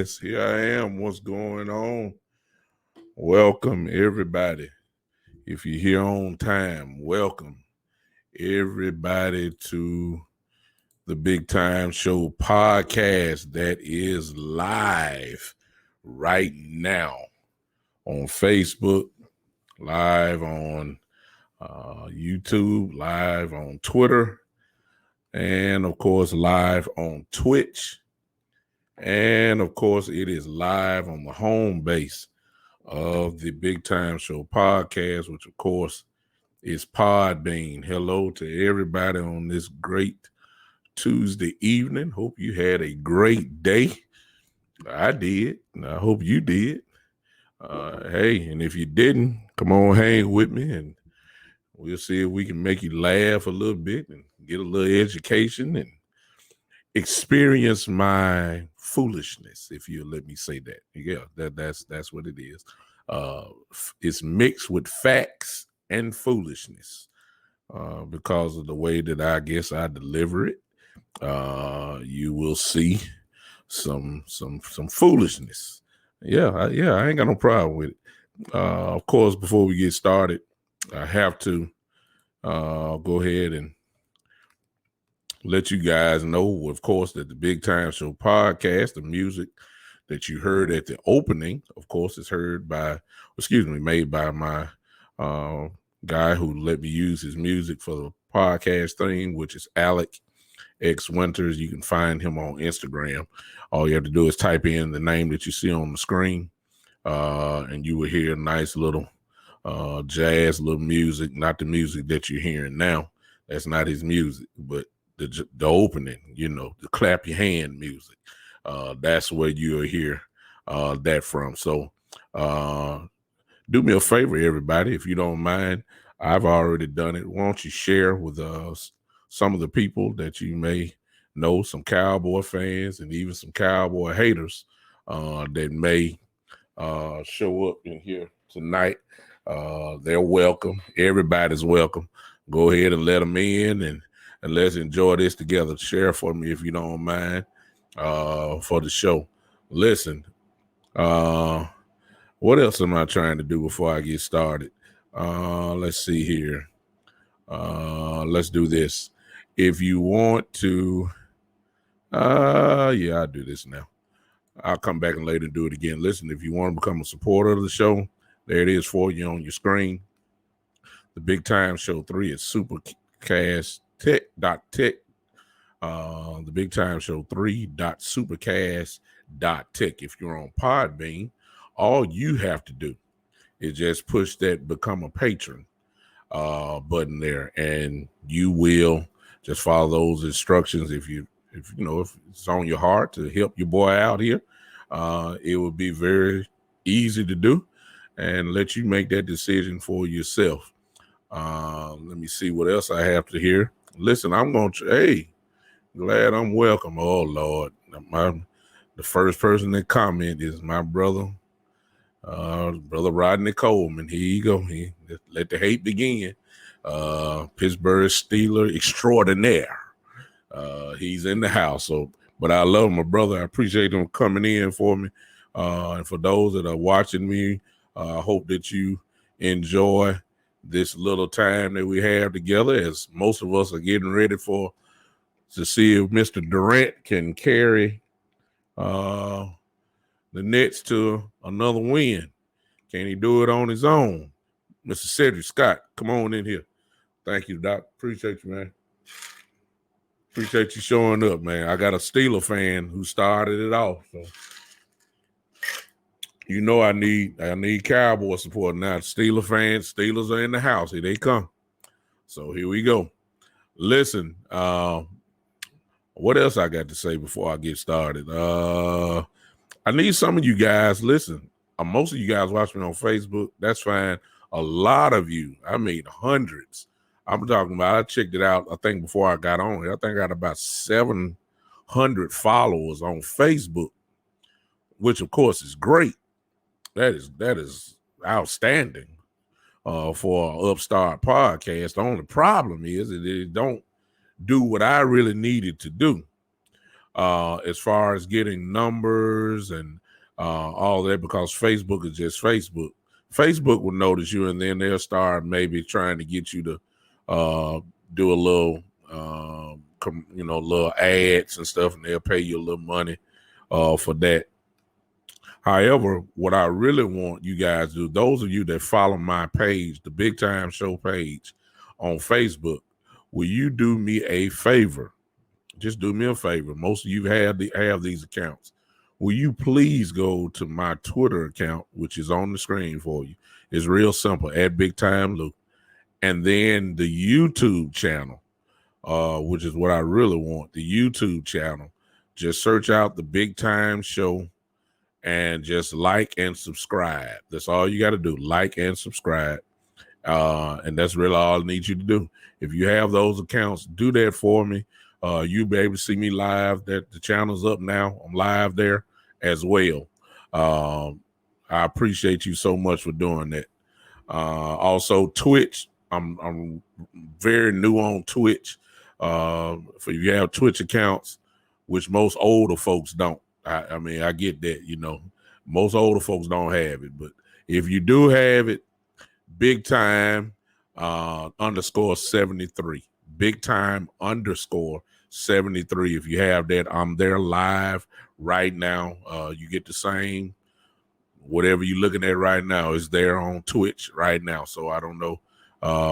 Yes, here I am. What's going on? Welcome, everybody. If you're here on time, welcome everybody to the Big Time Show podcast that is live right now on Facebook, live on YouTube, live on Twitter, and of course, live on Twitch. And of course, it is live on the home base of the Big Time Show podcast, which of course is Podbean. Hello to everybody on this great Tuesday evening. Hope you had a great day. I did. And I hope you did. Hey, and if you didn't, come on, hang with me and we'll see if we can make you laugh a little bit and get a little education and experience my foolishness, if you'll let me say that. Yeah, that's what it is. It's mixed with facts and foolishness because of the way that I guess I deliver it. You will see some foolishness. Yeah, I ain't got no problem with it. Of course, before we get started, I have to go ahead and let you guys know, of course, that the Big Time Show podcast, the music that you heard at the opening, of course, is made by my guy who let me use his music for the podcast thing, which is Alec X Winters. You can find him on Instagram. All you have to do is type in the name that you see on the screen, and you will hear nice little jazz, little music, not the music that you're hearing now. That's not his music, but the opening, the clap your hand music. That's where you'll hear that from. So do me a favor, everybody, if you don't mind. I've already done it. Why don't you share with some of the people that you may know, some Cowboy fans and even some Cowboy haters that may show up in here tonight. They're welcome. Everybody's welcome. Go ahead and let them in and let's enjoy this together. Share for me if you don't mind for the show. Listen, what else am I trying to do before I get started? Let's see here. Let's do this. If you want to, I'll do this now. I'll come back and later do it again. Listen, if you want to become a supporter of the show, there it is for you on your screen. The Big Time Show 3 is Supercast Tech.tech. The Big Time Show 3.supercast.tech. If you're on Podbean, all you have to do is just push that become a patron button there, and you will just follow those instructions. If it's on your heart to help your boy out here, it will be very easy to do and let you make that decision for yourself. Let me see what else I have to hear. Listen, glad I'm welcome. Oh, Lord. The first person that comment is my brother Rodney Coleman. Here you go. Let the hate begin. Pittsburgh Steeler extraordinaire. He's in the house. But I love my brother. I appreciate him coming in for me. And for those that are watching me, I hope that you enjoy this little time that we have together, as most of us are getting ready to see if Mr. Durant can carry the Nets to another win. Can he do it on his own? Mr. Cedric Scott, come on in here. Thank you, Doc. Appreciate you, man. Appreciate you showing up, man. I got a Steeler fan who started it off. So I need Cowboy support now. Steeler fans, Steelers are in the house. Here they come. So here we go. Listen, what else I got to say before I get started? I need some of you guys. Listen, most of you guys watch me on Facebook. That's fine. A lot of you, I made hundreds. I'm talking about, I checked it out, I think, before I got on here. I think I got about 700 followers on Facebook, which, of course, is great. That is outstanding for an upstart podcast. The only problem is that it don't do what I really needed to do. as far as getting numbers and all that, because Facebook is just Facebook. Facebook will notice you, and then they'll start maybe trying to get you to do a little, little ads and stuff, and they'll pay you a little money for that. However, what I really want you guys to do, those of you that follow my page, the Big Time Show page on Facebook, will you do me a favor? Just do me a favor. Most of you have these accounts. Will you please go to my Twitter account, which is on the screen for you? It's real simple, at Big Time Lou. And then the YouTube channel, which is what I really want, the YouTube channel. Just search out the Big Time Show and just like and subscribe. That's all you got to do, like and subscribe. And that's really all I need you to do. If you have those accounts, do that for me. You'll be able to see me live. That the channel's up now. I'm live there as well. I appreciate you so much for doing that. Also, Twitch. I'm very new on Twitch. For if you have Twitch accounts, which most older folks don't. I mean, I get that, most older folks don't have it, but if you do have it, Big Time _73, Big Time _73. If you have that, I'm there live right now. You get the same, whatever you're looking at right now is there on Twitch right now. So I don't know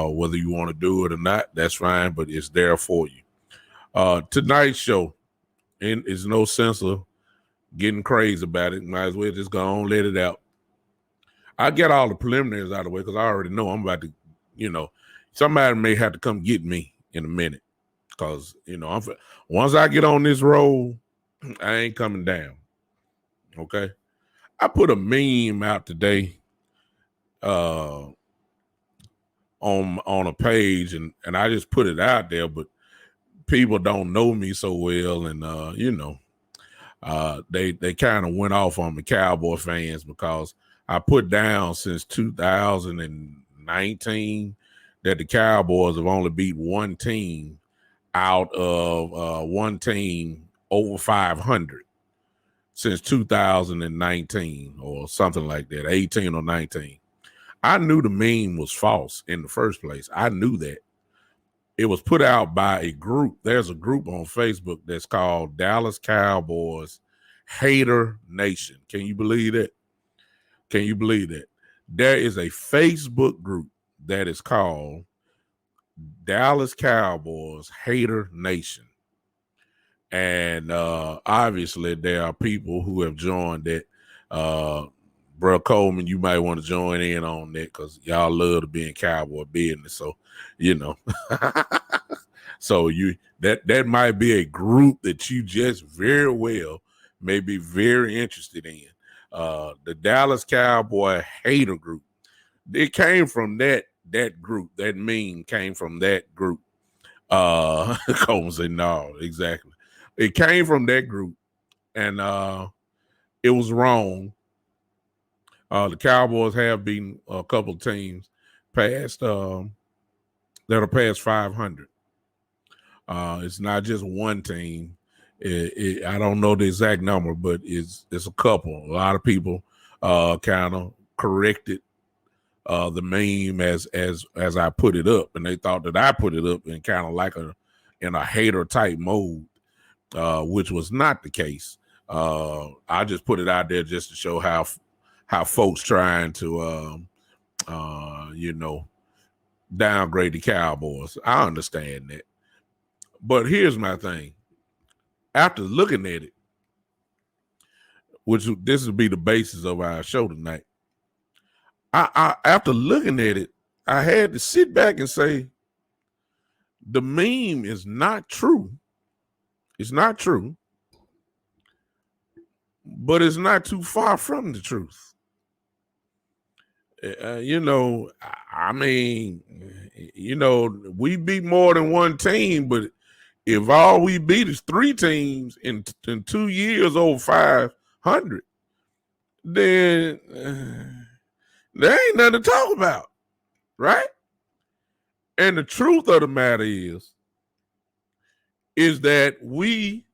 whether you want to do it or not. That's fine, but it's there for you. Tonight's show, and it's no sense of getting crazy about it. Might as well just go on, let it out. I get all the preliminaries out of the way because I already know I'm about to, somebody may have to come get me in a minute because, once I get on this roll, I ain't coming down. Okay. I put a meme out today on a page and I just put it out there, but people don't know me so well. And, they kind of went off on the Cowboy fans because I put down since 2019 that the Cowboys have only beat one team out of one team over 500 since 2019 or something like that, 18 or 19. I knew the meme was false in the first place. I knew that. It was put out by a group. There's a group on Facebook that's called Dallas Cowboys Hater Nation. Can you believe that? Can you believe that? There is a Facebook group that is called Dallas Cowboys Hater Nation. And obviously there are people who have joined that. Bro Coleman, you might want to join in on that because y'all love to be in Cowboy business. So, so that might be a group that you just very well may be very interested in. The Dallas Cowboy Hater Group. It came from that group. That meme came from that group. Coleman said, no, exactly. It came from that group, and it was wrong. The Cowboys have beaten a couple of teams past that are past 500. It's not just one team. I don't know the exact number, but it's a couple. A lot of people kind of corrected the meme as I put it up, and they thought that I put it up in kind of like in a hater type mode, which was not the case. I just put it out there just to show how folks trying to downgrade the Cowboys. I understand that. But here's my thing. After looking at it, which this will be the basis of our show tonight, I after looking at it, I had to sit back and say, the meme is not true. It's not true. But it's not too far from the truth. I mean, we beat more than one team, but if all we beat is three teams in 2 years over 500, then there ain't nothing to talk about, right? And the truth of the matter is that we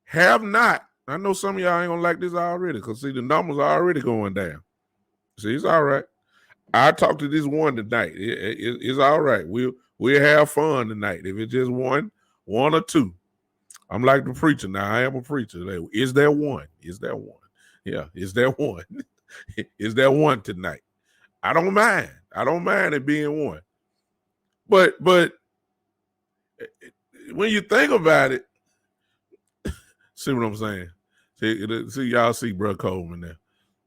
have not. I know some of y'all ain't gonna like this already, because see, the numbers are already going down. See, it's all right. I talked to this one tonight. It's all right. We'll have fun tonight. If it's just one or two. I'm like the preacher now. I am a preacher. Is there one? Is there one? Yeah, is there one? Is there one tonight? I don't mind. I don't mind it being one. But when you think about it, see what I'm saying? See y'all see Bro Coleman there.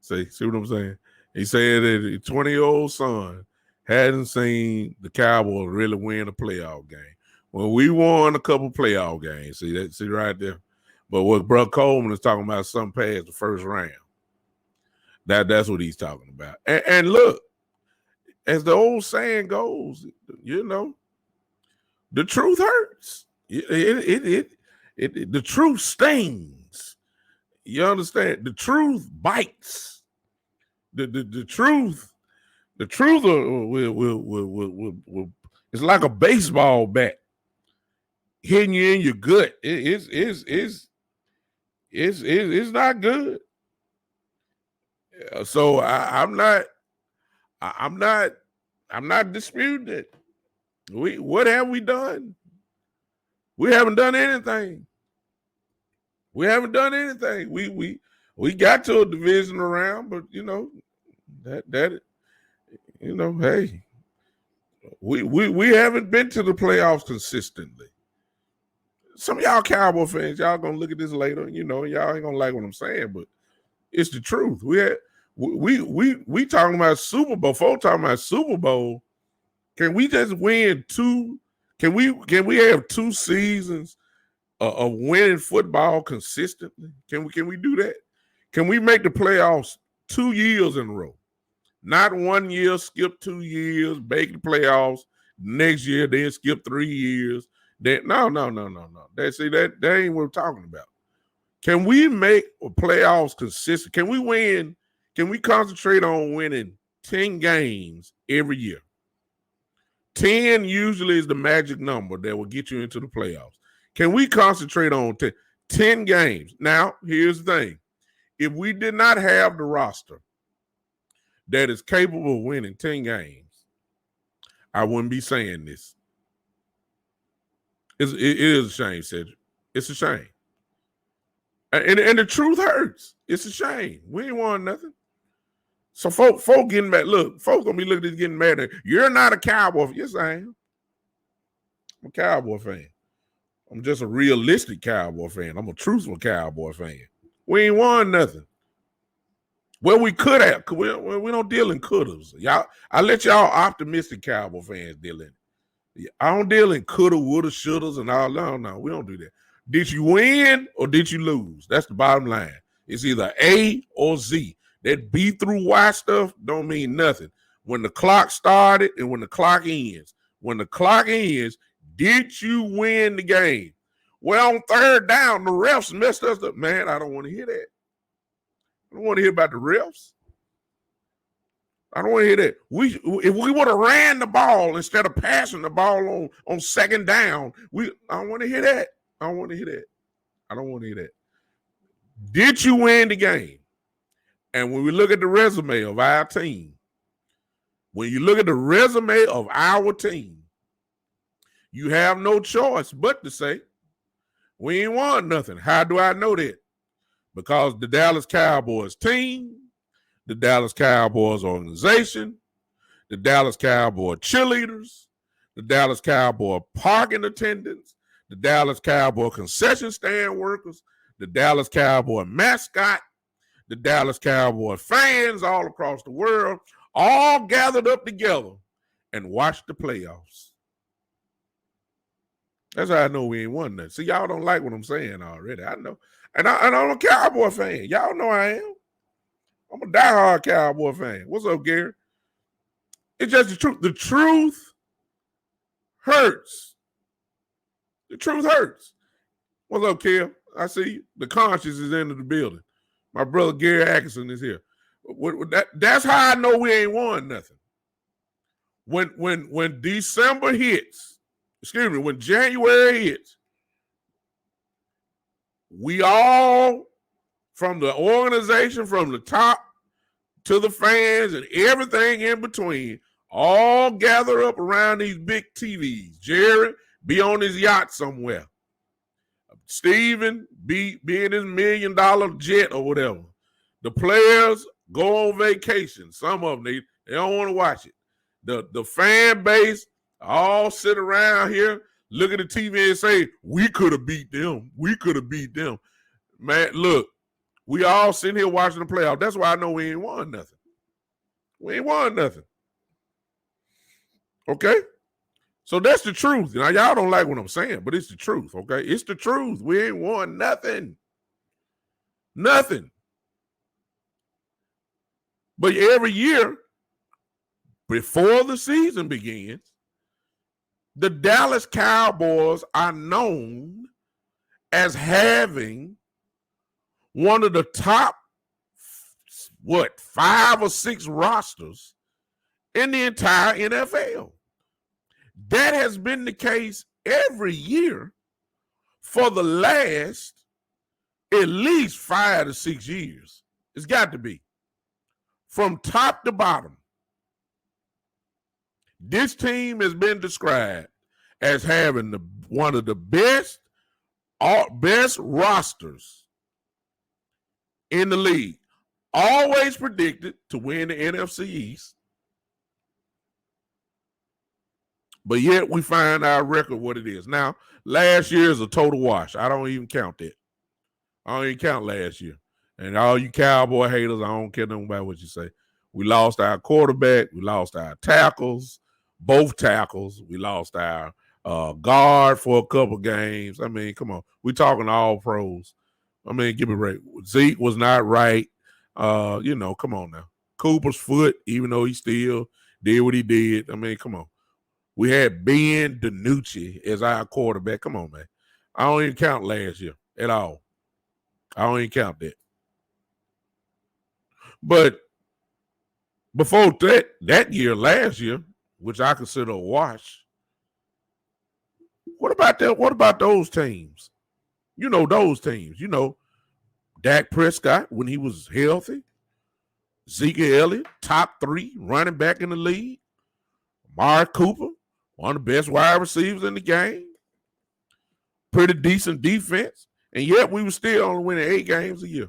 See what I'm saying? He said that his 20-year-old son hadn't seen the Cowboys really win a playoff game. Well, we won a couple playoff games. See right there. But what Bro Coleman is talking about, something past the first round. That's what he's talking about. And look, as the old saying goes, the truth hurts. The truth stings. You understand? The truth bites. The truth will it's like a baseball bat hitting you in your gut. It's not good. So I'm not disputing it. What have we done? We haven't done anything. We haven't done anything. We got to a division round, but hey, we haven't been to the playoffs consistently. Some of y'all Cowboy fans, y'all gonna look at this later, y'all ain't gonna like what I'm saying, but it's the truth. We talking about Super Bowl. Folks talking about Super Bowl. Can we just win two? Can we have 2 seasons of winning football consistently? Can we do that? Can we make the playoffs 2 years in a row? Not 1 year, skip 2 years, make the playoffs next year, then skip 3 years. No. That ain't what we're talking about. Can we make playoffs consistent? Can we win? Can we concentrate on winning 10 games every year? 10 usually is the magic number that will get you into the playoffs. Can we concentrate on 10 games? Now, here's the thing. If we did not have the roster that is capable of winning 10 games, I wouldn't be saying this. It is a shame, Cedric. It's a shame. And the truth hurts. It's a shame. We ain't won nothing. So folk getting mad. Look, folks gonna be looking at this getting mad at, you're not a Cowboy. Yes, I am. I'm a Cowboy fan. I'm just a realistic Cowboy fan. I'm a truthful Cowboy fan. We ain't won nothing. Well, we could have. We don't deal in could-haves. Y'all, I let y'all optimistic Cowboy fans deal in it. I don't deal in coulda, woulda, shouldas, and all. No, we don't do that. Did you win or did you lose? That's the bottom line. It's either A or Z. That B through Y stuff don't mean nothing. When the clock started and when the clock ends. When the clock ends, did you win the game? Well, on third down, the refs messed us up. Man, I don't want to hear that. I don't want to hear about the refs. I don't want to hear that. If we would have ran the ball instead of passing the ball on second down, I don't want to hear that. I don't want to hear that. I don't want to hear that. Did you win the game? And when we look at the resume of our team, when you look at the resume of our team, you have no choice but to say, we ain't won nothing. How do I know that? Because the Dallas Cowboys team, the Dallas Cowboys organization, the Dallas Cowboy cheerleaders, the Dallas Cowboy parking attendants, the Dallas Cowboy concession stand workers, the Dallas Cowboy mascot, the Dallas Cowboy fans all across the world, all gathered up together and watched the playoffs. That's how I know we ain't won nothing. See, y'all don't like what I'm saying already. I know. And I'm a Cowboy fan. Y'all know I am. I'm a diehard Cowboy fan. What's up, Gary? It's just the truth. The truth hurts. The truth hurts. What's up, Kim? I see you. The conscience is into the building. My brother Gary Atkinson is here. That's how I know we ain't won nothing. When December hits, when January hits, we all, from the organization, from the top to the fans and everything in between, all gather up around these big TVs. Jerry be on his yacht somewhere. Steven be in his $1 million jet or whatever. The players go on vacation. Some of them, they don't want to watch it. The fan base all sit around here, look at the TV and say, we could have beat them. We could have beat them. Man, look, we all sitting here watching the playoff. That's why I know we ain't won nothing. We ain't won nothing. Okay? So that's the truth. Now, y'all don't like what I'm saying, but it's the truth, okay? It's the truth. We ain't won nothing. Nothing. But every year, before the season begins, the Dallas Cowboys are known as having one of the top, 5 or 6 rosters in the entire NFL. That has been the case every year for the last at least 5 to 6 years. It's got to be. From top to bottom, this team has been described as having one of the best rosters in the league. Always predicted to win the NFC East. But yet we find our record what it is. Now, last year is a total wash. I don't even count that. I don't even count last year. And all you Cowboy haters, I don't care nothing about what you say. We lost our quarterback. We lost our tackles, both tackles. We lost our guard for a couple games. I mean, come on. We're talking all pros. I mean, give me a break. Zeke was not right. Come on now. Cooper's foot, even though he still did what he did. I mean, come on. We had Ben DiNucci as our quarterback. Come on, man. I don't even count last year at all. I don't even count that. But before that year, last year, which I consider a wash, what about that? What about those teams? You know, those teams. You know, Dak Prescott when he was healthy. Zeke Elliott, top 3 running back in the league. Amari Cooper, one of the best wide receivers in the game. Pretty decent defense. And yet we were still only winning 8 games a year.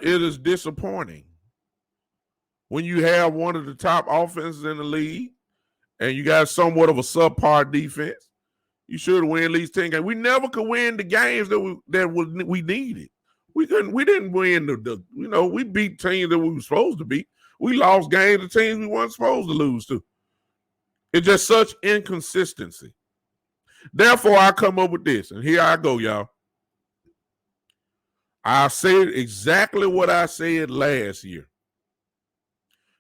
It is disappointing when you have one of the top offenses in the league and you got somewhat of a subpar defense. You should win at least 10 games. We never could win the games that we needed. We didn't win we beat teams that we were supposed to beat. We lost games to teams we weren't supposed to lose to. It's just such inconsistency. Therefore, I come up with this, and here I go, y'all. I said exactly what I said last year.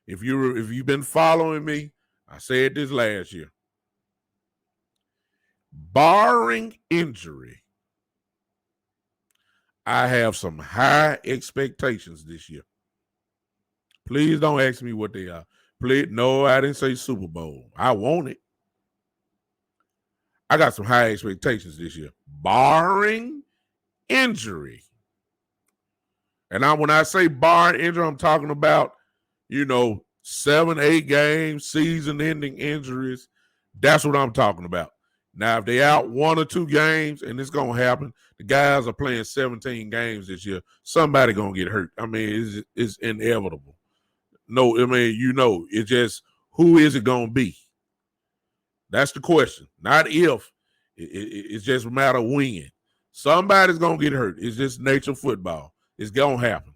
If you've been following me, I said this last year. Barring injury, I have some high expectations this year. Please don't ask me what they are. Please, no, I didn't say Super Bowl. I want it. I got some high expectations this year, barring injury. And when I say barring injury, I'm talking about, 7, 8 games, season-ending injuries. That's what I'm talking about. Now, if they out 1 or 2 games, and it's going to happen, the guys are playing 17 games this year, somebody going to get hurt. I mean, it's inevitable. No, I mean, it's just who is it going to be? That's the question. Not if. It's just a matter of when. Somebody's going to get hurt. It's just nature of football. It's going to happen.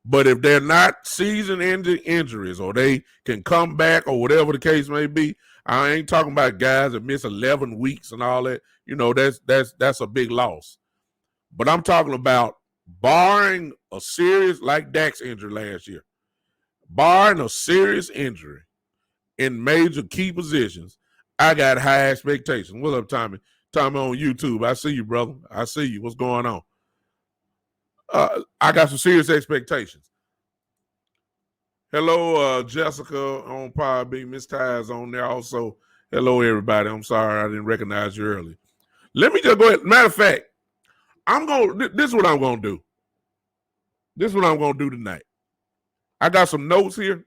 But if they're not season-ending injuries or they can come back or whatever the case may be, I ain't talking about guys that miss 11 weeks and all that. That's a big loss. But I'm talking about barring a serious, like Dak's injury last year, barring a serious injury in major key positions, I got high expectations. What's up, Tommy? Tommy on YouTube. I see you, brother. I see you. What's going on? I got some serious expectations. Hello, Jessica on Power B. Miss Ty's on there also. Hello, everybody. I'm sorry I didn't recognize you earlier. Let me just go ahead. Matter of fact, this is what I'm going to do. This is what I'm going to do tonight. I got some notes here.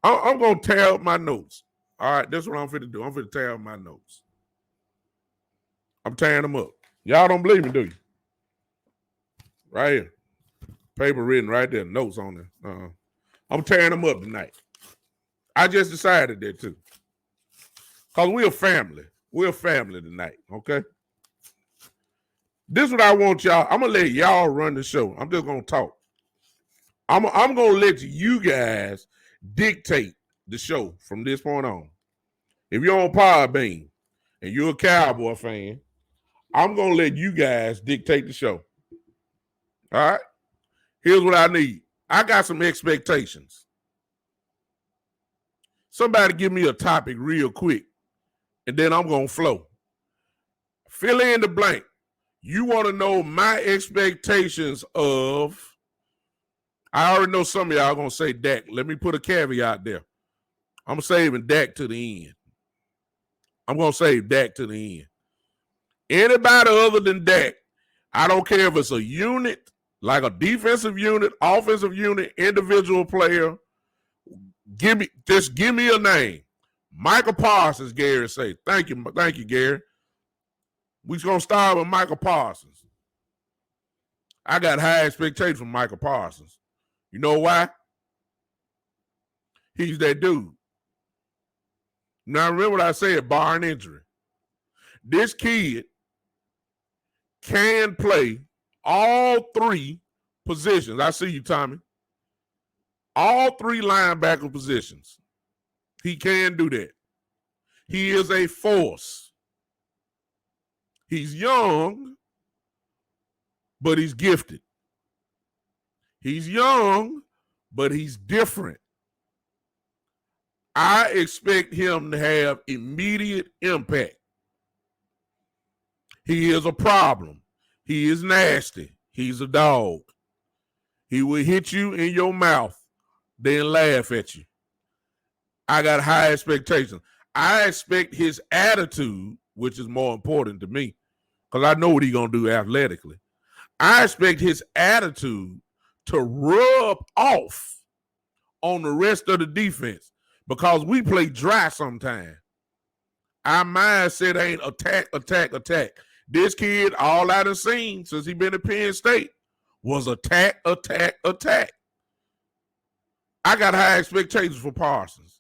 I'm going to tear up my notes. All right, this is what I'm finna do. I'm finna tear up my notes. I'm tearing them up. Y'all don't believe me, do you? Right here. Paper written right there. Notes on there. I'm tearing them up tonight. I just decided that too. Because we're a family. We're a family tonight, okay? This is what I want y'all. I'm going to let y'all run the show. I'm just going to talk. I'm going to let you guys dictate the show from this point on. If you're on Podbean and you're a Cowboy fan, I'm going to let you guys dictate the show. All right? Here's what I need. I got some expectations. Somebody give me a topic real quick, and then I'm going to flow. Fill in the blank. You want to know my expectations of, I already know some of y'all are going to say Dak. Let me put a caveat there. I'm saving Dak to the end. I'm going to save Dak to the end. Anybody other than Dak, I don't care if it's a unit, like a defensive unit, offensive unit, individual player. Give me a name. Michael Parsons, Gary say. Thank you, Gary. We're going to start with Michael Parsons. I got high expectations from Michael Parsons. You know why? He's that dude. Now, remember what I said, barring injury. This kid can play all three positions. I see you, Tommy. All three linebacker positions. He can do that. He is a force. He's young, but he's gifted. He's young, but he's different. I expect him to have immediate impact. He is a problem. He is nasty. He's a dog. He will hit you in your mouth, then laugh at you. I got high expectations. I expect his attitude, which is more important to me, because I know what he's going to do athletically. I expect his attitude to rub off on the rest of the defense because we play dry sometimes. Our mindset ain't attack, attack, attack. This kid, all I done seen since he been at Penn State was attack, attack, attack. I got high expectations for Parsons.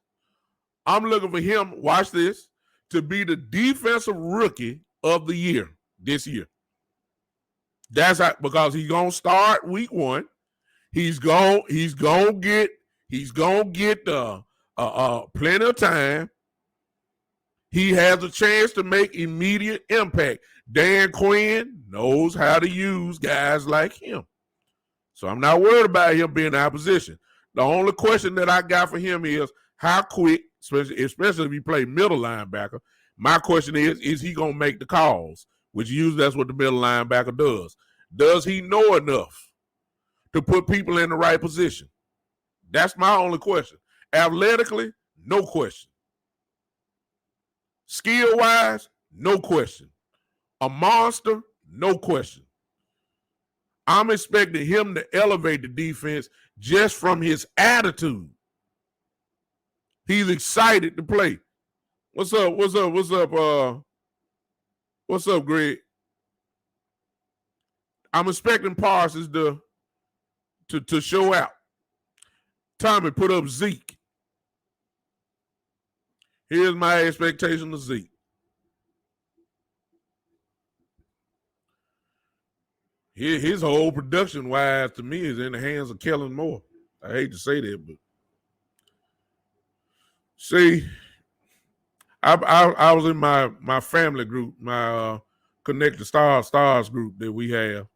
I'm looking for him, watch this, to be the defensive rookie of the year this year. That's how, because he's gonna start week 1. He's gonna get plenty of time. He has a chance to make immediate impact. Dan Quinn knows how to use guys like him. So I'm not worried about him being in our position. The only question that I got for him is how quick, especially if he play middle linebacker, my question is he going to make the calls? Which usually that's what the middle linebacker does. Does he know enough to put people in the right position? That's my only question. Athletically, no question. Skill-wise, no question. A monster, no question. I'm expecting him to elevate the defense just from his attitude. He's excited to play. What's up, Greg? I'm expecting Parsons to show out. Tommy, put up Zeke. Here's my expectation of Zeke. His whole production-wise, to me, is in the hands of Kellen Moore. I hate to say that, but see, I was in my family group, my Connected Stars group that we have.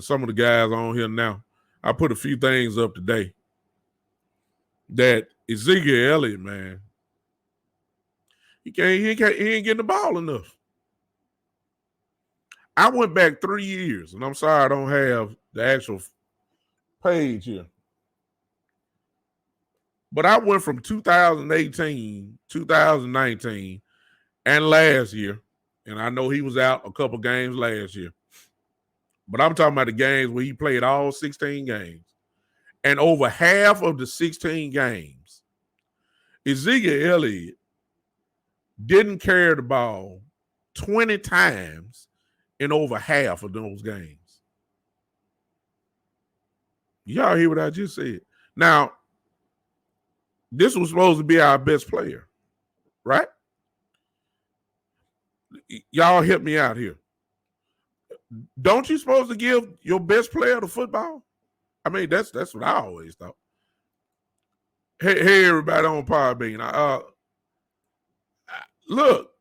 Some of the guys on here now. I put a few things up today. That Ezekiel Elliott, man, he ain't getting the ball enough. I went back 3 years, and I'm sorry I don't have the actual page here. But I went from 2018, 2019, and last year, and I know he was out a couple games last year, but I'm talking about the games where he played all 16 games. And over half of the 16 games, Ezekiel Elliott didn't carry the ball 20 times in over half of those games. Y'all hear what I just said? Now, this was supposed to be our best player, right? Y'all help me out here. Don't you supposed to give your best player the football? I mean, that's what I always thought. Hey, everybody on Podbean. Look,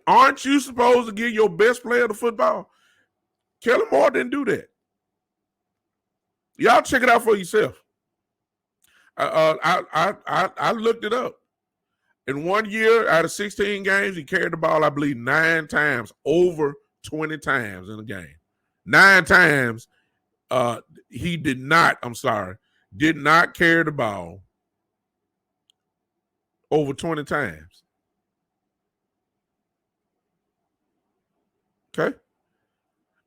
aren't you supposed to give your best player the football? Kellen Moore didn't do that. Y'all check it out for yourself. I looked it up. In 1 year, out of 16 games, he carried the ball, I believe, 9 times, over 20 times in a game. 9 times, he did not carry the ball over 20 times. Okay?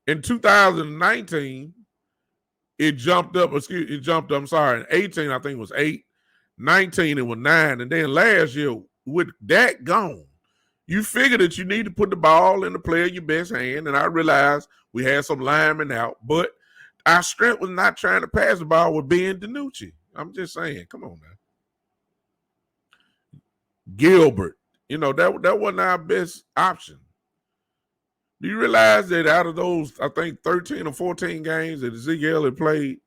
In 2019, it jumped up. I'm sorry. In 18, I think it was 8. 19, it was 9. And then last year, with that gone, you figure that you need to put the ball in the player your best hand. And I realized we had some linemen out, but our strength was not trying to pass the ball with Ben DiNucci. I'm just saying, come on now. Gilbert, that wasn't our best option. Do you realize that out of those, I think 13 or 14 games that Ezekiel had played,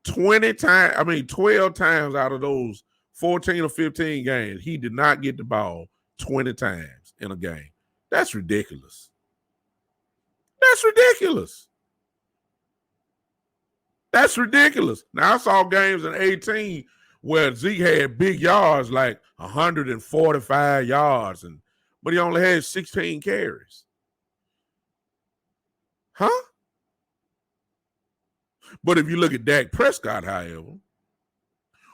12 times out of those 14 or 15 games, he did not get the ball 20 times in a game. That's ridiculous. That's ridiculous. That's ridiculous. Now, I saw games in 18 where Zeke had big yards, like 145 yards, but he only had 16 carries. Huh? But if you look at Dak Prescott, however,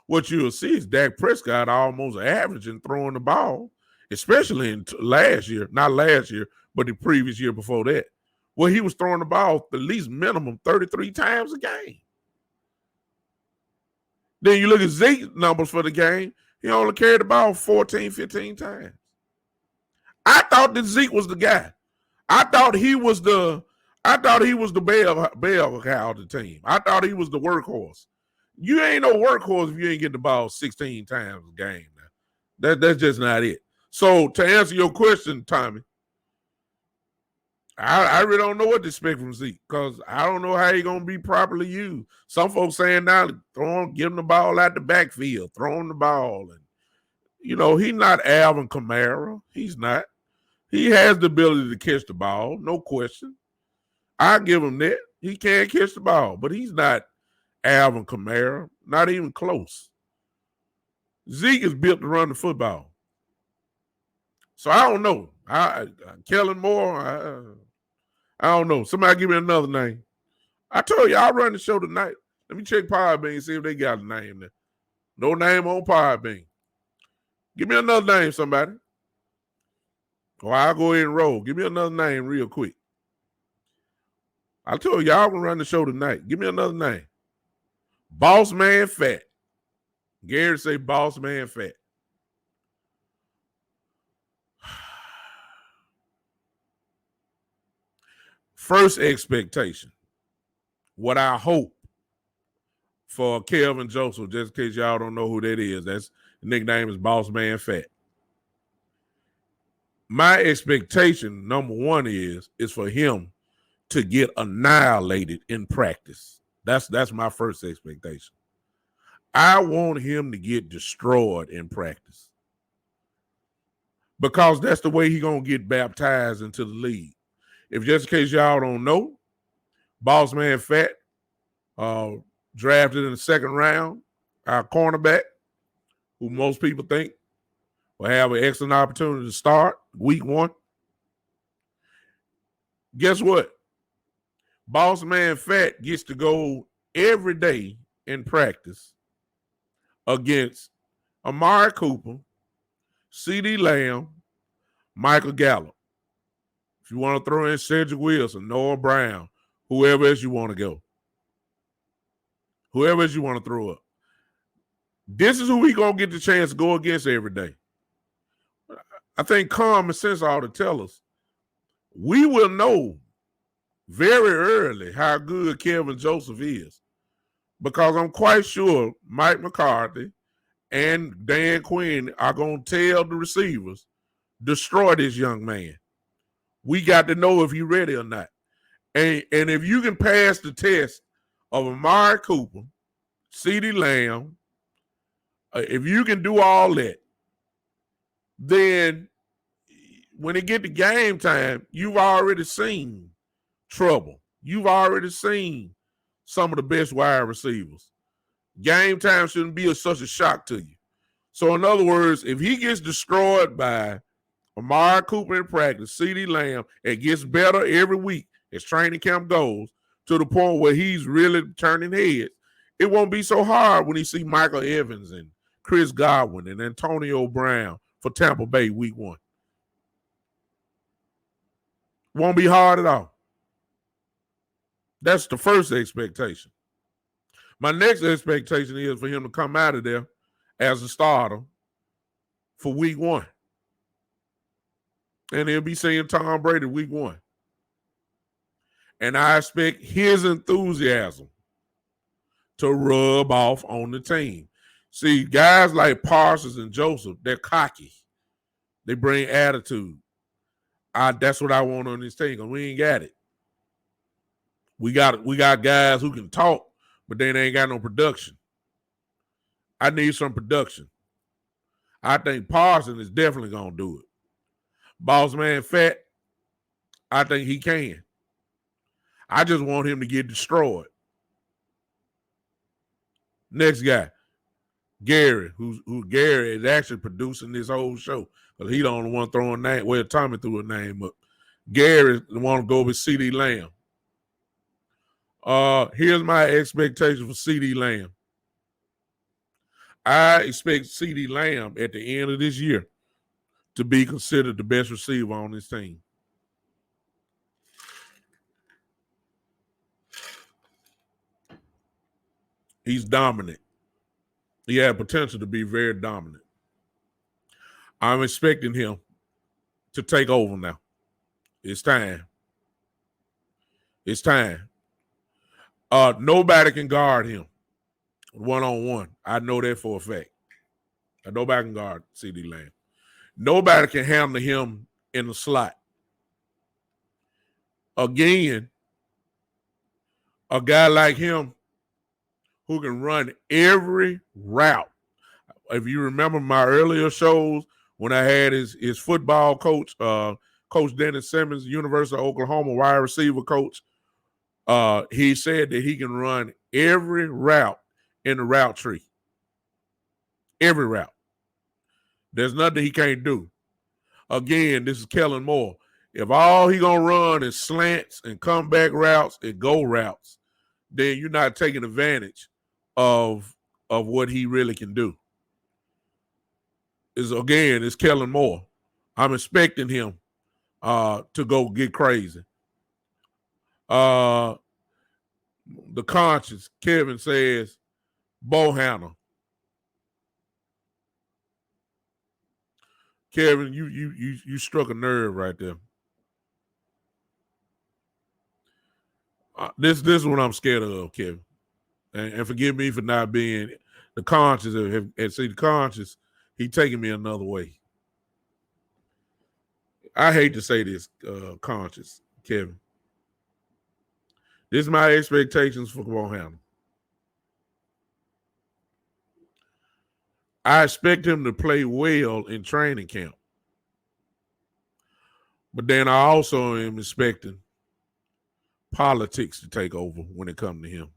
what you'll see is Dak Prescott almost averaging throwing the ball, especially in last year, not last year, but the previous year before that, where he was throwing the ball at least minimum 33 times a game. Then you look at Zeke's numbers for the game, he only carried the ball 14, 15 times. I thought that Zeke was the guy. I thought he was the bell cow of the team. I thought he was the workhorse. You ain't no workhorse if you ain't get the ball 16 times a game. Now. That's just not it. So to answer your question, Tommy, I really don't know what to expect from Zeke because I don't know how he's going to be properly used. Some folks saying now, give him the ball out the backfield, throw him the ball. And, he's not Alvin Kamara. He's not. He has the ability to catch the ball, no question. I give him that. He can't catch the ball, but he's not Alvin Kamara, not even close. Zeke is built to run the football. So I don't know. Kellen Moore, I don't know. Somebody give me another name. I told you, I'll run the show tonight. Let me check Podbean and see if they got a name there. No name on Podbean. Give me another name, somebody. Or I'll go ahead and roll. Give me another name real quick. I told y'all gonna run the show tonight. Give me another name. Boss Man Fat. Gary say Boss Man Fat. First expectation. What I hope for Kelvin Joseph, just in case y'all don't know who that is. That's the nickname is Boss Man Fat. My expectation, number one, is for him to get annihilated in practice. That's my first expectation. I want him to get destroyed in practice because that's the way he's going to get baptized into the league. If just in case y'all don't know, Boss Man Fat, drafted in the second round, our cornerback, who most people think will have an excellent opportunity to start week 1. Guess what? Boss Man Fat gets to go every day in practice against Amari Cooper, CeeDee Lamb, Michael Gallup. If you want to throw in Cedric Wilson, Noah Brown, whoever else you want to go. Whoever else you want to throw up. This is who we going to get the chance to go against every day. I think common sense ought to tell us we will know very early how good Kevin Joseph is, because I'm quite sure Mike McCarthy and Dan Quinn are going to tell the receivers, destroy this young man. We got to know if he's ready or not. And if you can pass the test of Amari Cooper, CeeDee Lamb, if you can do all that, then when it get to game time, you've already seen trouble. You've already seen some of the best wide receivers. Game time shouldn't be such a shock to you. So in other words, if he gets destroyed by Amari Cooper in practice, CeeDee Lamb, and gets better every week as training camp goes to the point where he's really turning heads, it won't be so hard when he see Michael Evans and Chris Godwin and Antonio Brown for Tampa Bay week 1. Won't be hard at all. That's the first expectation. My next expectation is for him to come out of there as a starter for week 1. And he'll be seeing Tom Brady week 1. And I expect his enthusiasm to rub off on the team. See, guys like Parsons and Joseph, they're cocky. They bring attitude. That's what I want on this team, because we ain't got it. We got guys who can talk, but they ain't got no production. I need some production. I think Parsons is definitely going to do it. Boss man Fat, I think he can. I just want him to get destroyed. Next guy, Gary, who Gary is actually producing this whole show, because he the only one throwing name. Well, Tommy threw a name up. Gary the one to go with CeeDee Lamb. Here's my expectation for CeeDee Lamb. I expect CeeDee Lamb at the end of this year to be considered the best receiver on this team. He's dominant. He had potential to be very dominant. I'm expecting him to take over now. It's time. It's time. Nobody can guard him one-on-one. I know that for a fact. Nobody can guard CeeDee Lamb. Nobody can handle him in the slot. Again, a guy like him who can run every route. If you remember my earlier shows when I had his football coach, Coach Dennis Simmons, University of Oklahoma wide receiver coach, he said that he can run every route in the route tree. Every route. There's nothing he can't do. Again, this is Kellen Moore. If all he gonna run is slants and comeback routes and go routes, then you're not taking advantage of what he really can do. It's Kellen Moore. I'm expecting him to go get crazy. The conscious, Kevin says, Bohanna. Kevin, you struck a nerve right there. This is what I'm scared of, Kevin. And forgive me for not being the conscious. And see, the conscious, he taking me another way. I hate to say this, conscious, Kevin. This is my expectations for Bohanna. I expect him to play well in training camp. But then I also am expecting politics to take over when it comes to him.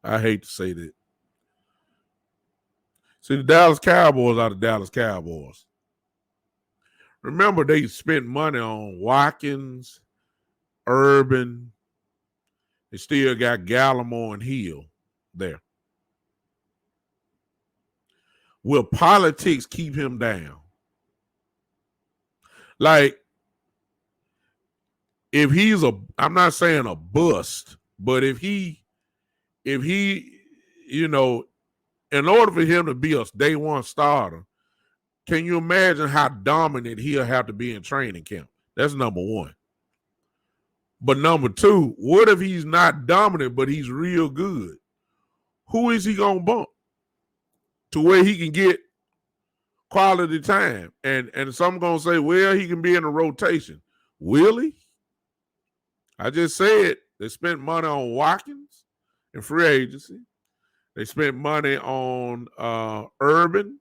I hate to say that. See, the Dallas Cowboys are the Dallas Cowboys. Remember, they spent money on Watkins, Urban. They still got Gallimore and Hill there. will politics keep him down? Like, if he's I'm not saying a bust, but if he, you know, in order for him to be a day one starter, can you imagine how dominant he'll have to be in training camp? That's number one. But number two, what if he's not dominant, but he's real good? Who is he going to bump to where he can get quality time? And some going to say, well, he can be in a rotation. Will he? I just said they spent money on Watkins in free agency. They spent money on Urban.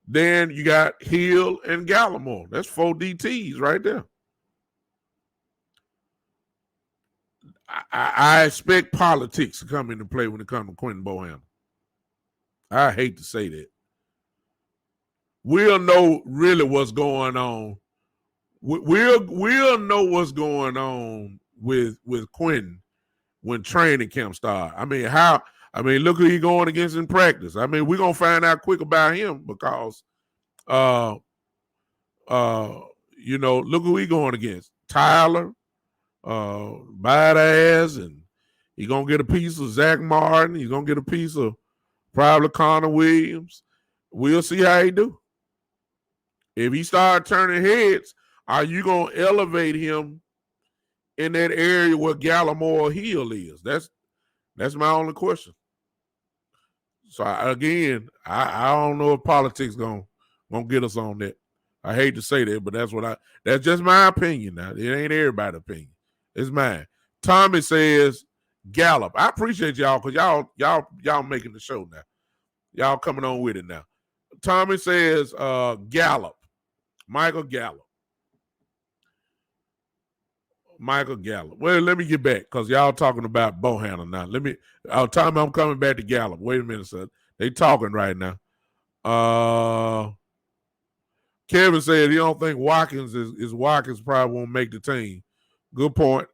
Then you got Hill and Gallimore. That's 4 DTs right there. I expect politics to come into play when it comes to Quentin Bohanna. I hate to say that. We'll know really what's going on. We'll know what's going on with Quentin when training camp starts. I mean, look who he's going against in practice. I mean, we're gonna find out quick about him because look who he's going against. Tyler, badass, and he's gonna get a piece of Zach Martin. He's gonna get a piece of probably Connor Williams. We'll see how he do. If he start turning heads, are you gonna elevate him in that area where Gallimore Hill is? That's my only question. So I don't know if politics gonna get us on that. I hate to say that, but that's just my opinion now. It ain't everybody's opinion. It's mine. Tommy says Gallup. I appreciate y'all because y'all making the show now. Y'all coming on with it now. Tommy says Gallup. Michael Gallup. Well, let me get back because y'all talking about Bohanna now. Tommy, I'm coming back to Gallup. Wait a minute, son. They talking right now. Kevin said he don't think Watkins is Watkins probably won't make the team. Good point.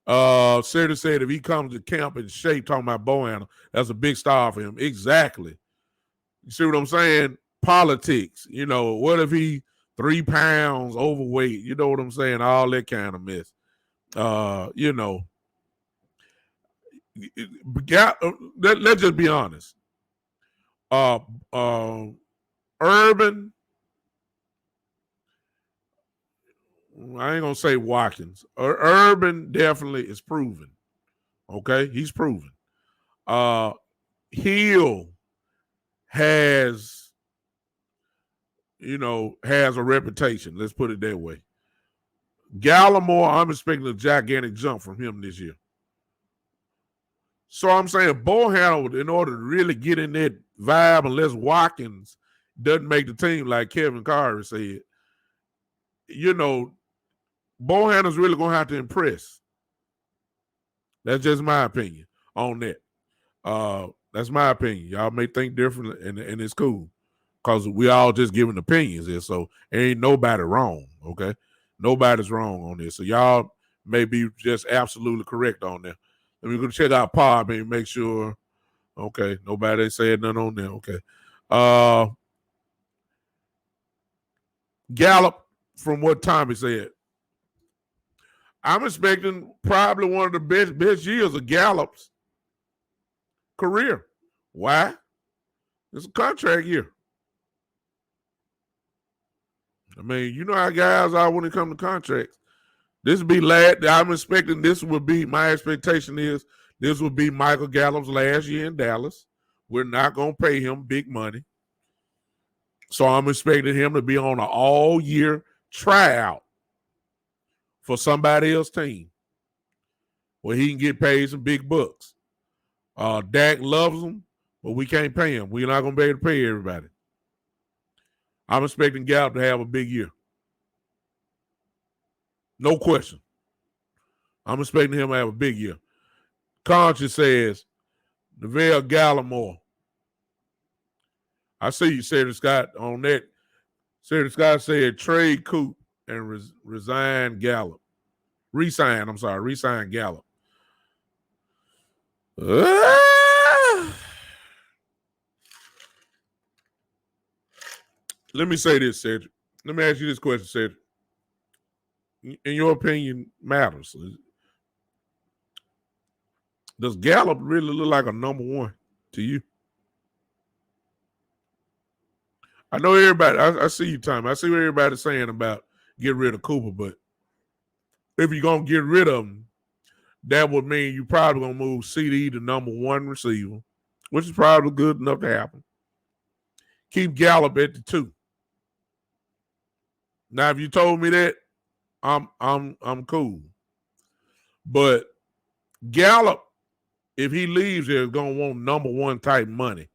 Sarah said if he comes to camp in shape, talking about Bohanna, that's a big star for him. Exactly. You see what I'm saying? Politics. You know, what if he 3 pounds overweight? You know what I'm saying? All that kind of mess. Let's just be honest. Urban, I ain't gonna say Watkins. Urban definitely is proven. Okay, he's proven. Hill has a reputation. Let's put it that way. Gallimore, I'm expecting a gigantic jump from him this year. So I'm saying Bohanna, in order to really get in that vibe, unless Watkins doesn't make the team, like Kevin Carter said, Bohanna's really going to have to impress. That's just my opinion on that. That's my opinion. Y'all may think differently, and it's cool because we all just giving opinions here. So ain't nobody wrong, okay? Nobody's wrong on this. So y'all may be just absolutely correct on that. Let me go check out Pod and make sure. Okay, nobody said nothing on there. Okay. Gallup, from what Tommy said, I'm expecting probably one of the best years of Gallup's career. Why? It's a contract year. I mean, you know how guys are when it comes to contracts. This would be I'm expecting my expectation is this would be Michael Gallup's last year in Dallas. We're not going to pay him big money. So I'm expecting him to be on an all-year tryout for somebody else's team where he can get paid some big bucks. Dak loves him, but we can't pay him. We're not going to be able to pay everybody. I'm expecting Gallup to have a big year. No question. I'm expecting him to have a big year. Conscious says, Neville Gallimore. I see you, Sarah Scott, on that. Sarah Scott said trade Coop and resign Gallup. Resign Gallup. Let me say this, Cedric. Let me ask you this question, Cedric. In your opinion, matters. Does Gallup really look like a number one to you? I know everybody. I see you, Tom. I see what everybody's saying about get rid of Cooper, but if you're gonna get rid of him, that would mean you probably gonna move CD to number one receiver, which is probably good enough to happen. Keep Gallup at the 2. Now, if you told me that, I'm cool. But Gallup, if he leaves here, is gonna want number one type money.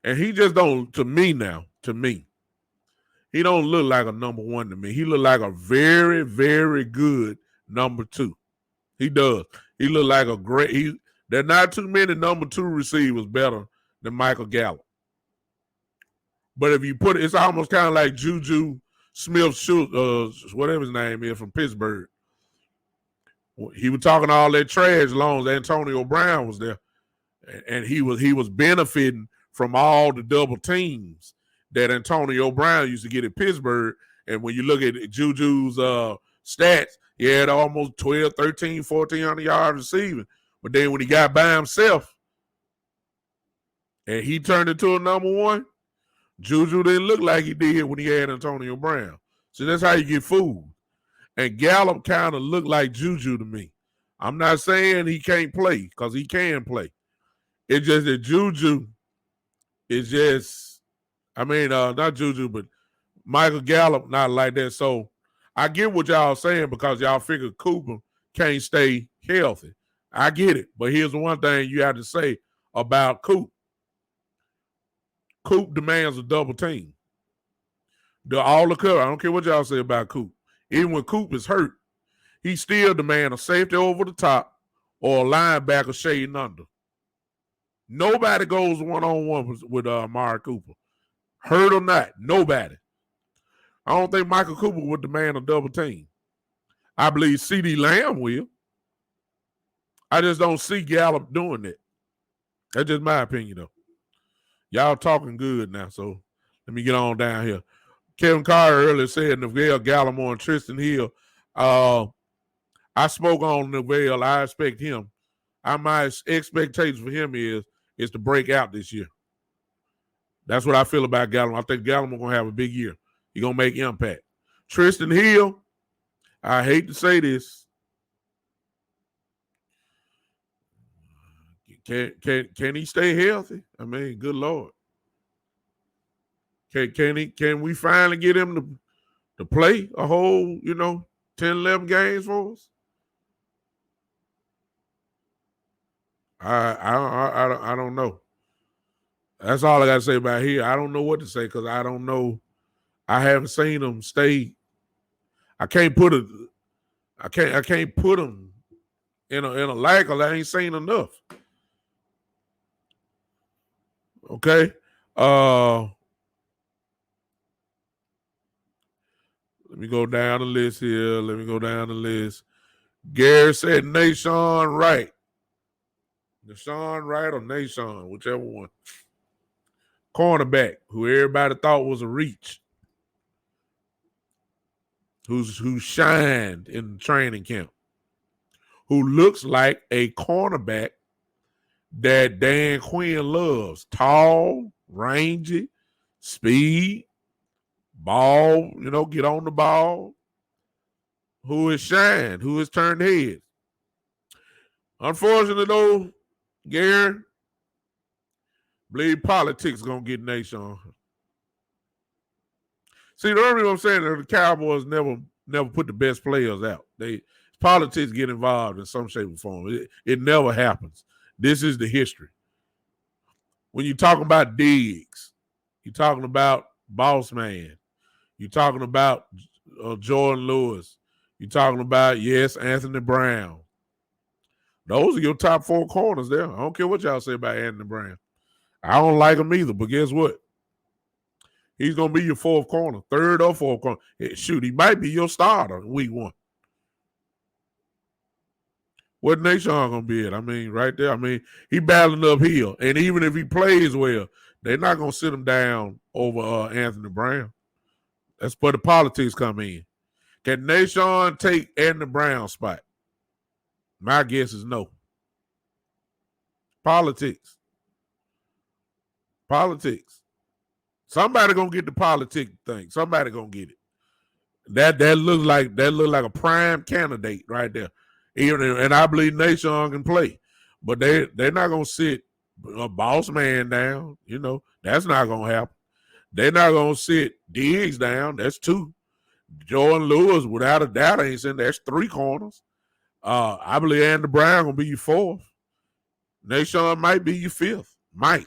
And he just don't, to me, he don't look like a number one to me. He look like a very, very good number 2. He does. He look like a great, there are not too many number 2 receivers better than Michael Gallup. But if you put it, it's almost kind of like Juju Smith-Schuster, whatever his name is, from Pittsburgh. He was talking all that trash long as Antonio Brown was there. And he was benefiting from all the double teams that Antonio Brown used to get at Pittsburgh. And when you look at Juju's stats, he had almost 12, 13, 1,400 yards receiving. But then when he got by himself and he turned into a number one, Juju didn't look like he did when he had Antonio Brown. So that's how you get fooled. And Gallup kind of looked like Juju to me. I'm not saying he can't play, because he can play. It's just that Juju is just, not Juju, but Michael Gallup not like that. So I get what y'all saying, because y'all figure Cooper can't stay healthy. I get it. But here's the one thing you have to say about Coop. Coop demands a double team. All the cover. I don't care what y'all say about Coop. Even when Coop is hurt, he still demands a safety over the top or a linebacker shading under. Nobody goes one-on-one with Amari Cooper. Hurt or not, nobody. I don't think Michael Cooper would demand a double team. I believe CD Lamb will. I just don't see Gallup doing that. That's just my opinion, though. Y'all talking good now, so let me get on down here. Kevin Carter earlier said Neville Gallimore and Tristan Hill. I spoke on Neville. I expect him. My expectation for him is to break out this year. That's what I feel about Gallimore. I think Gallimore going to have a big year. He's going to make impact. Tristan Hill, I hate to say this. Can he stay healthy? I mean, good Lord. Can we finally get him to play a whole, 10, 11 games for us? I don't know. That's all I got to say about here. I don't know what to say, because I don't know. I haven't seen him stay. I can't put him in a light, because I ain't seen enough. Okay. Let me go down the list here. Gary said Nashawn Wright. Nashawn Wright or Nashawn, whichever one. Cornerback, who everybody thought was a reach. Who shined in the training camp. Who looks like a cornerback that Dan Quinn loves. Tall, rangy, speed, ball, get on the ball. Who has shined, who has turned heads. Unfortunately, though, Gary, believe politics going to get Nation. See, the only reason I'm saying that the Cowboys never put the best players out. Politics get involved in some shape or form. It never happens. This is the history. When you're talking about Diggs, you're talking about Boss Man, you're talking about Jordan Lewis, you're talking about, yes, Anthony Brown. Those are your top 4 corners there. I don't care what y'all say about Anthony Brown. I don't like him either, but guess what? He's going to be your 4th corner, 3rd or 4th corner. Shoot, he might be your starter week 1. What Nation going to be at? I mean, right there. I mean, he battling uphill. And even if he plays well, they're not going to sit him down over Anthony Brown. That's where the politics come in. Can Nation take Anthony Brown's spot? My guess is no. Politics. Somebody gonna get the politic thing. Somebody gonna get it. That looks like a prime candidate right there. And I believe Nation can play, but they're not gonna sit a boss man down. You know that's not gonna happen. They're not gonna sit Diggs down. That's two. Jordan Lewis, without a doubt, ain't saying that's three corners. I believe Andy Brown gonna be your fourth. Nation might be your fifth. Might.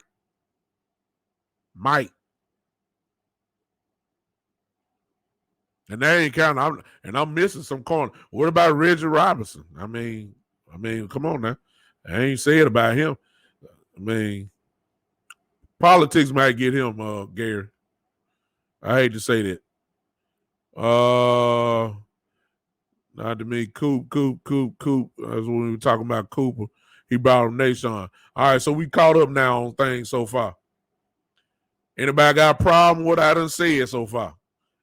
And that ain't counting. I'm missing some corner. What about Reggie Robinson? I mean, come on now. I ain't say it about him. I mean, politics might get him, Gary. I hate to say that. Not to me, Coop. That's when we were talking about Cooper. He brought him Nation. All right, so we caught up now on things so far. Anybody got a problem with what I done said so far?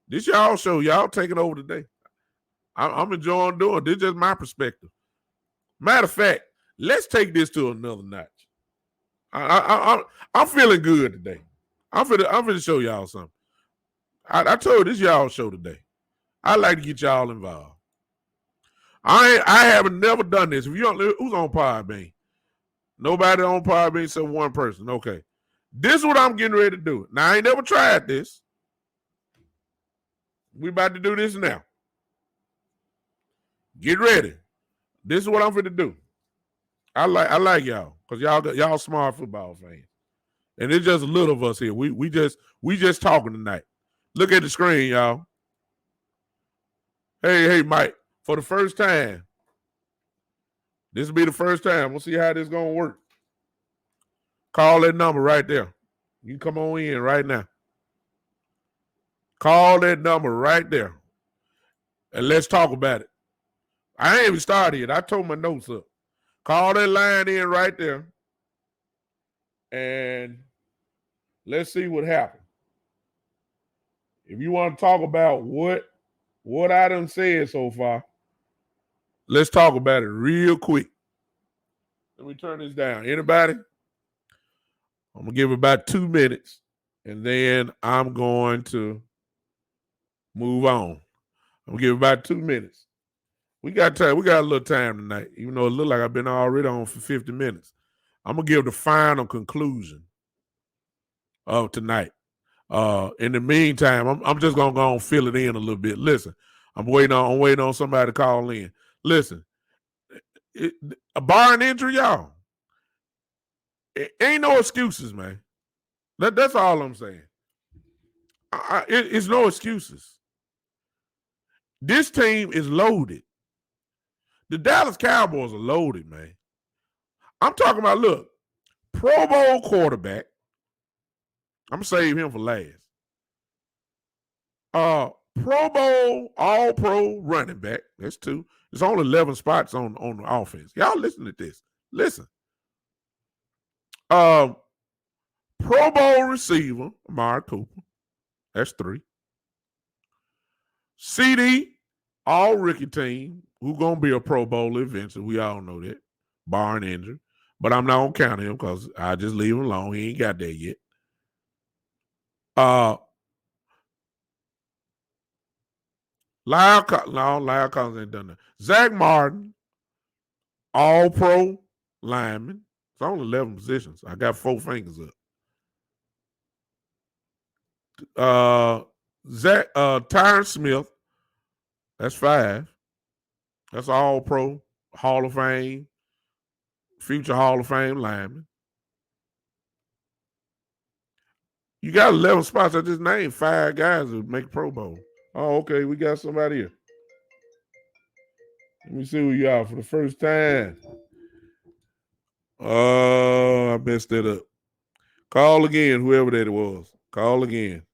This y'all show. Y'all taking over today. I'm enjoying doing it. This is just my perspective. Matter of fact, let's take this to another notch. I'm feeling good today. I'm finna show y'all something. I told you this y'all show today. I like to get y'all involved. I haven't never done this. If you don't, who's on Podbean? Nobody on Podbean except one person. Okay. This is what I'm getting ready to do. Now, I ain't never tried this. We about to do this now. Get ready. This is what I'm going to do. I like y'all because y'all smart football fans. And it's just a little of us here. We just talking tonight. Look at the screen, y'all. Hey, Mike. For the first time, this will be the first time. We'll see how this is going to work. Call that number right there. You can come on in right now. Call that number right there. And let's talk about it. I ain't even started yet. I told my notes up. Call that line in right there. And let's see what happens. If you want to talk about what I done said so far, let's talk about it real quick. Let me turn this down. Anybody? I'm going to give it about 2 minutes, and then I'm going to move on. I'm going to give it about 2 minutes. We got time. We got a little time tonight, even though it look like I've been already on for 50 minutes. I'm going to give the final conclusion of tonight. In the meantime, I'm just going to go and fill it in a little bit. Listen, I'm waiting on somebody to call in. Listen, a barring injury, y'all, it ain't no excuses, man. That's all I'm saying. It's no excuses. This team is loaded. The Dallas Cowboys are loaded, man. I'm talking about, look, Pro Bowl quarterback. I'm going to save him for last. Pro Bowl, all-pro running back. That's two. There's only 11 spots on the offense. Y'all listen to this. Listen. Pro Bowl receiver, Amari Cooper. That's three. CD, all rookie team, who going to be a Pro Bowler eventually. We all know that, barring injury. But I'm not going to count him because I just leave him alone. He ain't got there yet. Lyle Collins ain't done that. Zach Martin, all-pro lineman. It's only 11 positions. I got 4 fingers up. Tyron Smith, that's 5. That's all-pro, Hall of Fame, future Hall of Fame lineman. You got 11 spots. I just named 5 guys that make Pro Bowl. Oh, okay. We got somebody here. Let me see who you are for the first time. Oh, I messed that up. Call again, whoever that was. Call again,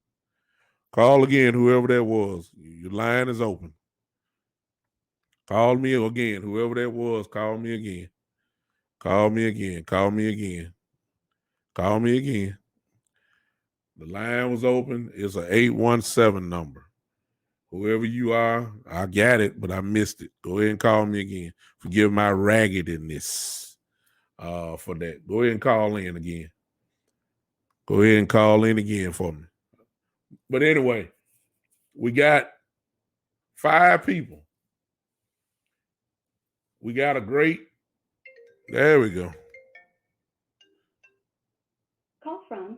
whoever that was. Your line is open. Call me again, whoever that was. Call me again. Call me again. The line was open. It's an 817 number. Whoever you are, I got it, but I missed it. Go ahead and call me again. Forgive my raggedness for that. Go ahead and call in again. Go ahead and call in again for me. But anyway, we got 5 people. We got a great, there we go. Call from.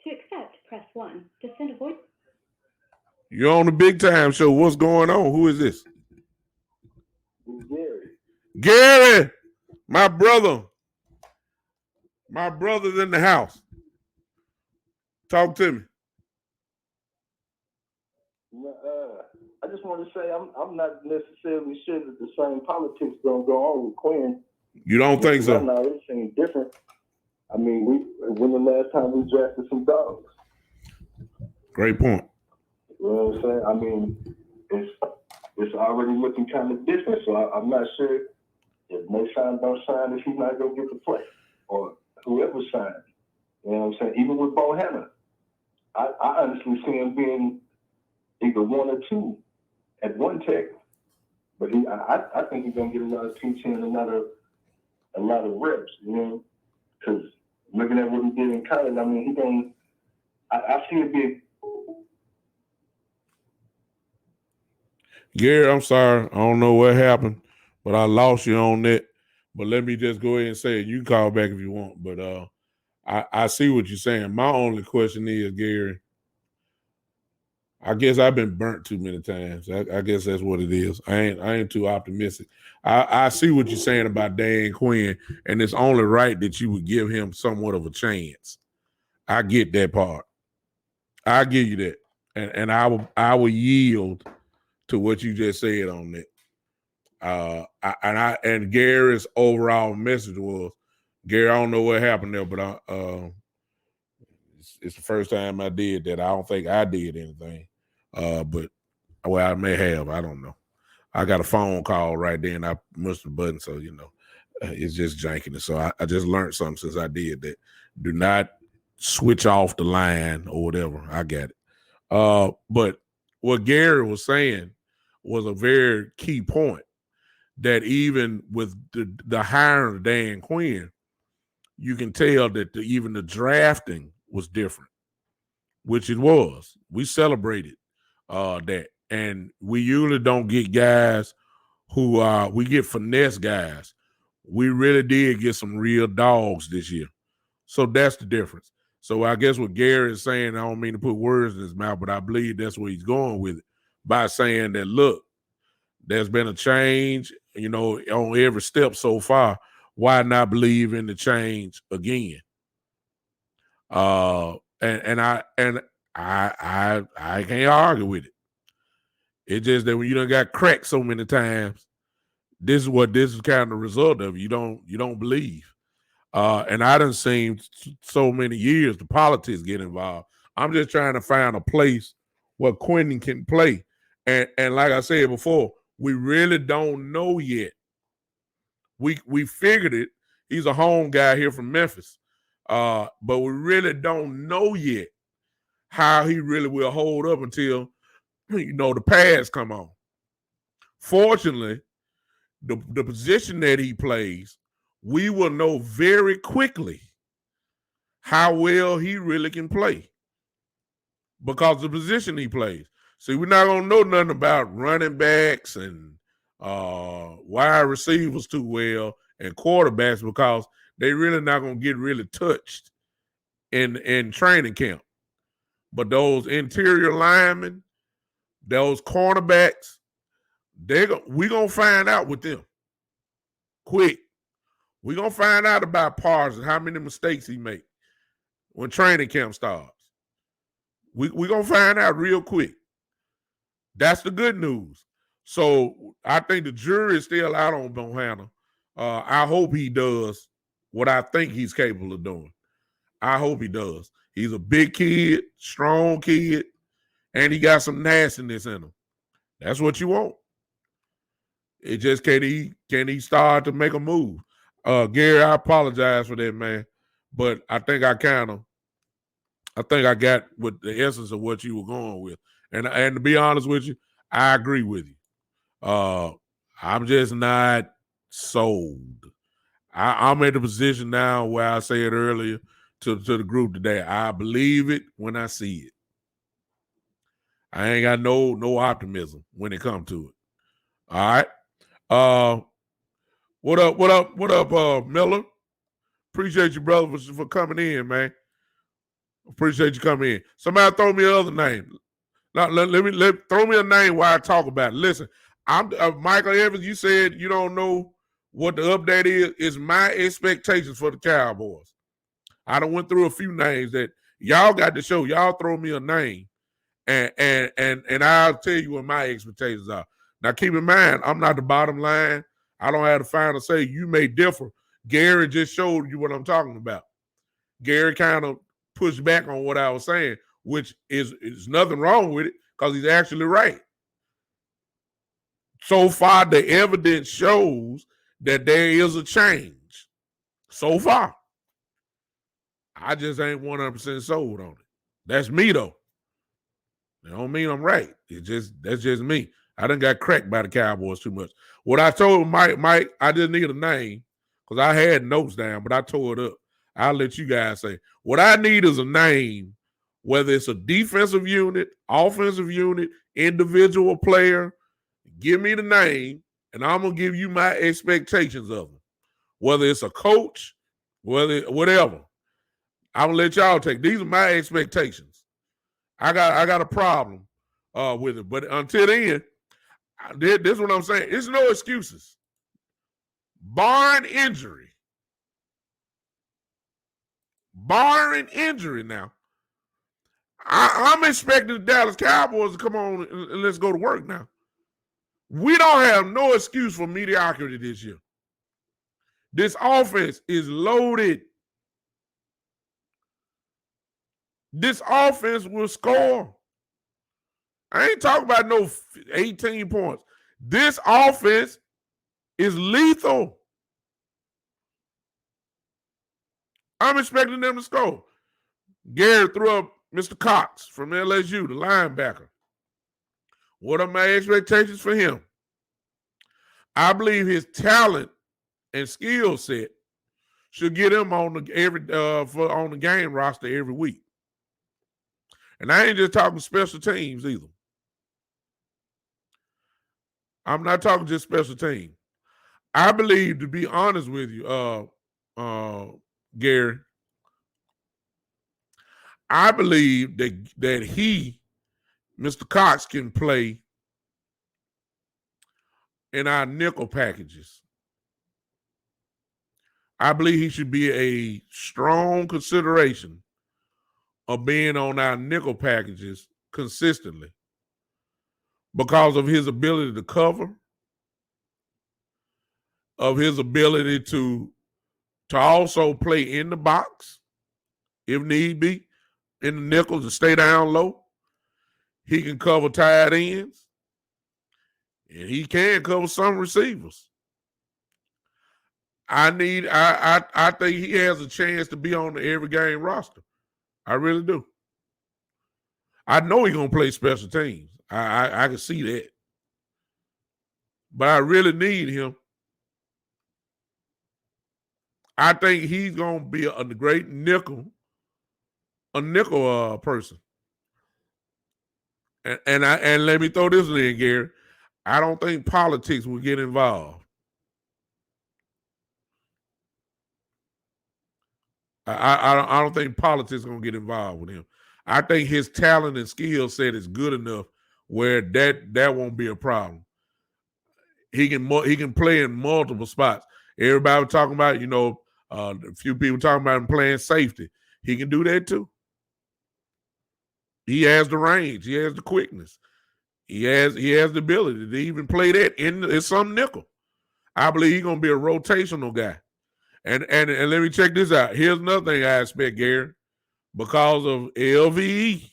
To accept, press 1. To send a voice. You're on the Big Time Show. What's going on? Who is this? Gary. Gary, my brother. My brother's in the house. Talk to me. I just want to say I'm not necessarily sure that the same politics gonna go on with Quinn. You don't think so? No, it seems different. I mean, when the last time we drafted some dogs? Great point. You know what I'm saying? I mean, it's already looking kind of different. So I'm not sure if no sign don't sign if he's not gonna get the play or whoever signed. You know what I'm saying? Even with Bo Hanna, I honestly see him being either 1 or 2 at one tech, but I think he's gonna get a lot of teaching and a lot of reps. You know, because looking at what he did in college, I mean, I see it being. Gary, I'm sorry. I don't know what happened, but I lost you on that. But let me just go ahead and say it. You can call back if you want. But I see what you're saying. My only question is, Gary, I guess I've been burnt too many times. I guess that's what it is. I ain't too optimistic. I see what you're saying about Dan Quinn, and it's only right that you would give him somewhat of a chance. I get that part. I give you that, and I will yield to what you just said on that. And Gary's overall message was, Gary, I don't know what happened there, but it's the first time I did that. I don't think I did anything. But I may have. I don't know. I got a phone call right there, and I pushed the button, so it's just janking it. So I just learned something since I did that. Do not switch off the line or whatever. I got it. But what Gary was saying was a very key point, that even with the hiring of Dan Quinn, you can tell that even the drafting was different, which it was. We celebrated that. And we usually don't get guys who we get finesse guys. We really did get some real dogs this year. So that's the difference. So I guess what Gary is saying, I don't mean to put words in his mouth, but I believe that's where he's going with it, by saying that, look, there's been a change, on every step so far. Why not believe in the change again? And I can't argue with it. It's just that when you done got cracked so many times, this is kind of the result of. You don't believe. And I done seen so many years the politics get involved. I'm just trying to find a place where Quentin can play. And like I said before, we really don't know yet. We figured it. He's a home guy here from Memphis. But we really don't know yet how he really will hold up until the pads come on. Fortunately, the position that he plays, we will know very quickly how well he really can play because of the position he plays. See, we're not going to know nothing about running backs and wide receivers too well and quarterbacks because they really not going to get really touched in training camp. But those interior linemen, those cornerbacks, we're going to find out with them quick. We're going to find out about Parsons and how many mistakes he makes when training camp starts. We're going to find out real quick. That's the good news. So I think the jury is still out on Bohanna. I hope he does what I think he's capable of doing. I hope he does. He's a big kid, strong kid, and he got some nastiness in him. That's what you want. It just can he start to make a move. Gary, I apologize for that, man. but I think I got with the essence of what you were going with. And to be honest with you, I agree with you. I'm just not sold. I'm at the position now where I said earlier to the group today, I believe it when I see it. I ain't got no optimism when it comes to it. All right. What up, Miller? Appreciate you, brother, for coming in, man. Appreciate you coming in. Somebody throw me another name. Now, throw me a name while I talk about it. Listen, I'm Michael Evans. You said you don't know what the update is. It's my expectations for the Cowboys. I done went through a few names that y'all got to show. Y'all throw me a name, and I'll tell you what my expectations are. Now, keep in mind, I'm not the bottom line. I don't have the final say. You may differ. Gary just showed you what I'm talking about. Gary kind of pushed back on what I was saying, which is nothing wrong with it because he's actually right. So far, the evidence shows that there is a change. So far. I just ain't 100% sold on it. That's me, though. That don't mean I'm right. That's just me. I done got cracked by the Cowboys too much. What I told Mike, I didn't need a name because I had notes down, but I tore it up. I'll let you guys say. What I need is a name, whether it's a defensive unit, offensive unit, individual player. Give me the name, and I'm going to give you my expectations of them. Whether it's a coach, whatever. I'm going to let y'all take. These are my expectations. I got a problem with it. But until then, this is what I'm saying. It's no excuses. Barring injury now, I'm expecting the Dallas Cowboys to come on and let's go to work now. We don't have no excuse for mediocrity this year. This offense is loaded. This offense will score. I ain't talking about no 18 points. This offense is lethal. I'm expecting them to score. Gary threw up Mr. Cox from LSU, the linebacker. What are my expectations for him? I believe his talent and skill set should get him on the game roster every week. And I ain't just talking special teams either. I'm not talking just special teams. I believe, to be honest with you, Gary, I believe that he, Mr. Cox, can play in our nickel packages. I believe he should be a strong consideration of being on our nickel packages consistently because of his ability to cover, of his ability to also play in the box, if need be, in the nickel to stay down low. He can cover tight ends, and he can cover some receivers. I think he has a chance to be on the every game roster. I really do. I know he's gonna play special teams. I can see that. But I really need him. I think he's gonna be a great nickel person. And let me throw this in, Gary. I don't think politics will get involved. I don't think politics is gonna get involved with him. I think his talent and skill set is good enough where that won't be a problem. He can play in multiple spots. Everybody was talking about, a few people talking about him playing safety. He can do that too. He has the range. He has the quickness. He has the ability to even play that in some nickel. I believe he's gonna be a rotational guy. And let me check this out. Here's another thing I expect, Gary. Because of LVE,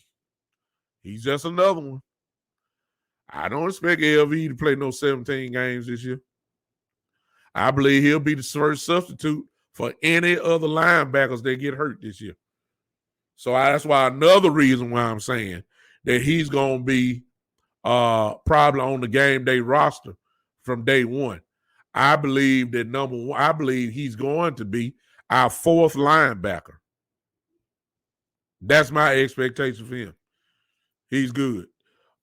he's just another one. I don't expect LVE to play no 17 games this year. I believe he'll be the first substitute for any other linebackers that get hurt this year. So that's why another reason why I'm saying that he's going to be probably on the game day roster from day one. I believe that number one, I believe he's going to be our fourth linebacker. That's my expectation for him. He's good.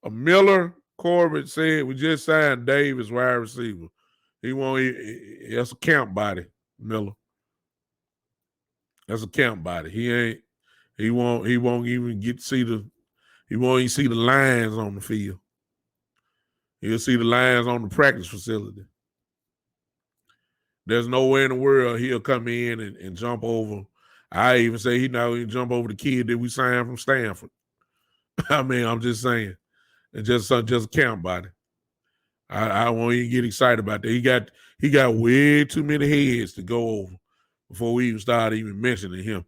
Miller Corbett said we just signed Dave as wide receiver. That's a camp body, Miller. That's a camp body. He won't even get to see he won't even see the lines on the field. He'll see the lines on the practice facility. There's nowhere in the world he'll come in and jump over. I even say he's not going to jump over the kid that we signed from Stanford. I mean, I'm just saying. It's just a camp body. I won't even get excited about that. He got way too many heads to go over before we even start even mentioning him.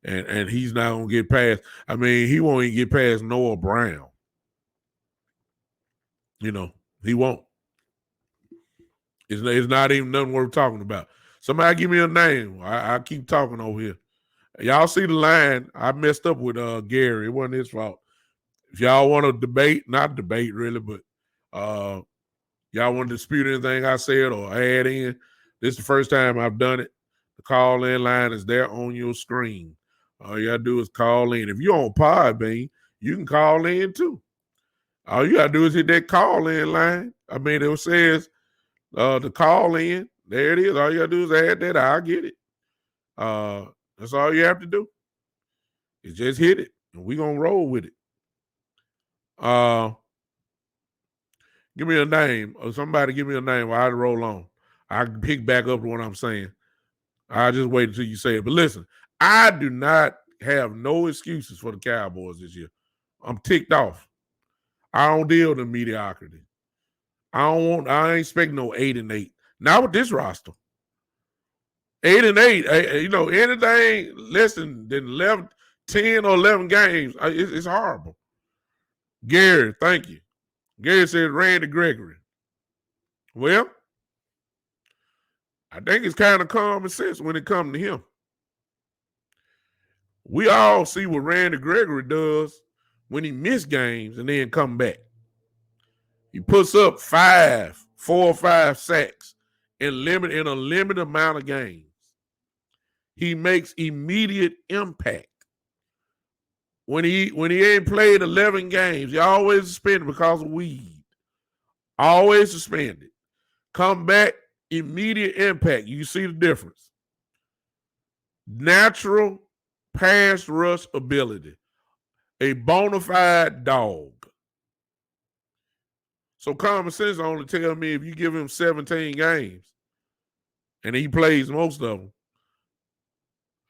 And he's not going to get past. I mean, he won't even get past Noah Brown. You know, he won't. It's not even nothing worth talking about. Somebody give me a name. I keep talking over here. Y'all see the line. I messed up with Gary. It wasn't his fault. If y'all want to debate, not debate really, but y'all want to dispute anything I said or add in, this is the first time I've done it. The call-in line is there on your screen. All you got to do is call in. If you're on Podbean, you can call in too. All you got to do is hit that call-in line. I mean, it says the call-in. There it is. All you got to do is add that. I'll get it. That's all you have to do. Is just hit it, and we're going to roll with it. Give me a name. Or somebody give me a name while I roll on. I can pick back up to what I'm saying. I'll just wait until you say it. But listen, I do not have no excuses for the Cowboys this year. I'm ticked off. I don't deal with mediocrity. I ain't expecting no 8-8. Not with this roster. 8-8, you know, anything less than 11, 10 or 11 games, it's horrible. Gary, thank you. Gary said Randy Gregory. Well, I think it's kind of common sense when it comes to him. We all see what Randy Gregory does when he misses games and then come back. He puts up 4 or 5 sacks in a limited amount of games. He makes immediate impact. When he ain't played 11 games, he always suspended because of weed. Always suspended. Come back, immediate impact. You see the difference. Natural pass rush ability. A bona fide dog. So common sense only tell me if you give him 17 games and he plays most of them,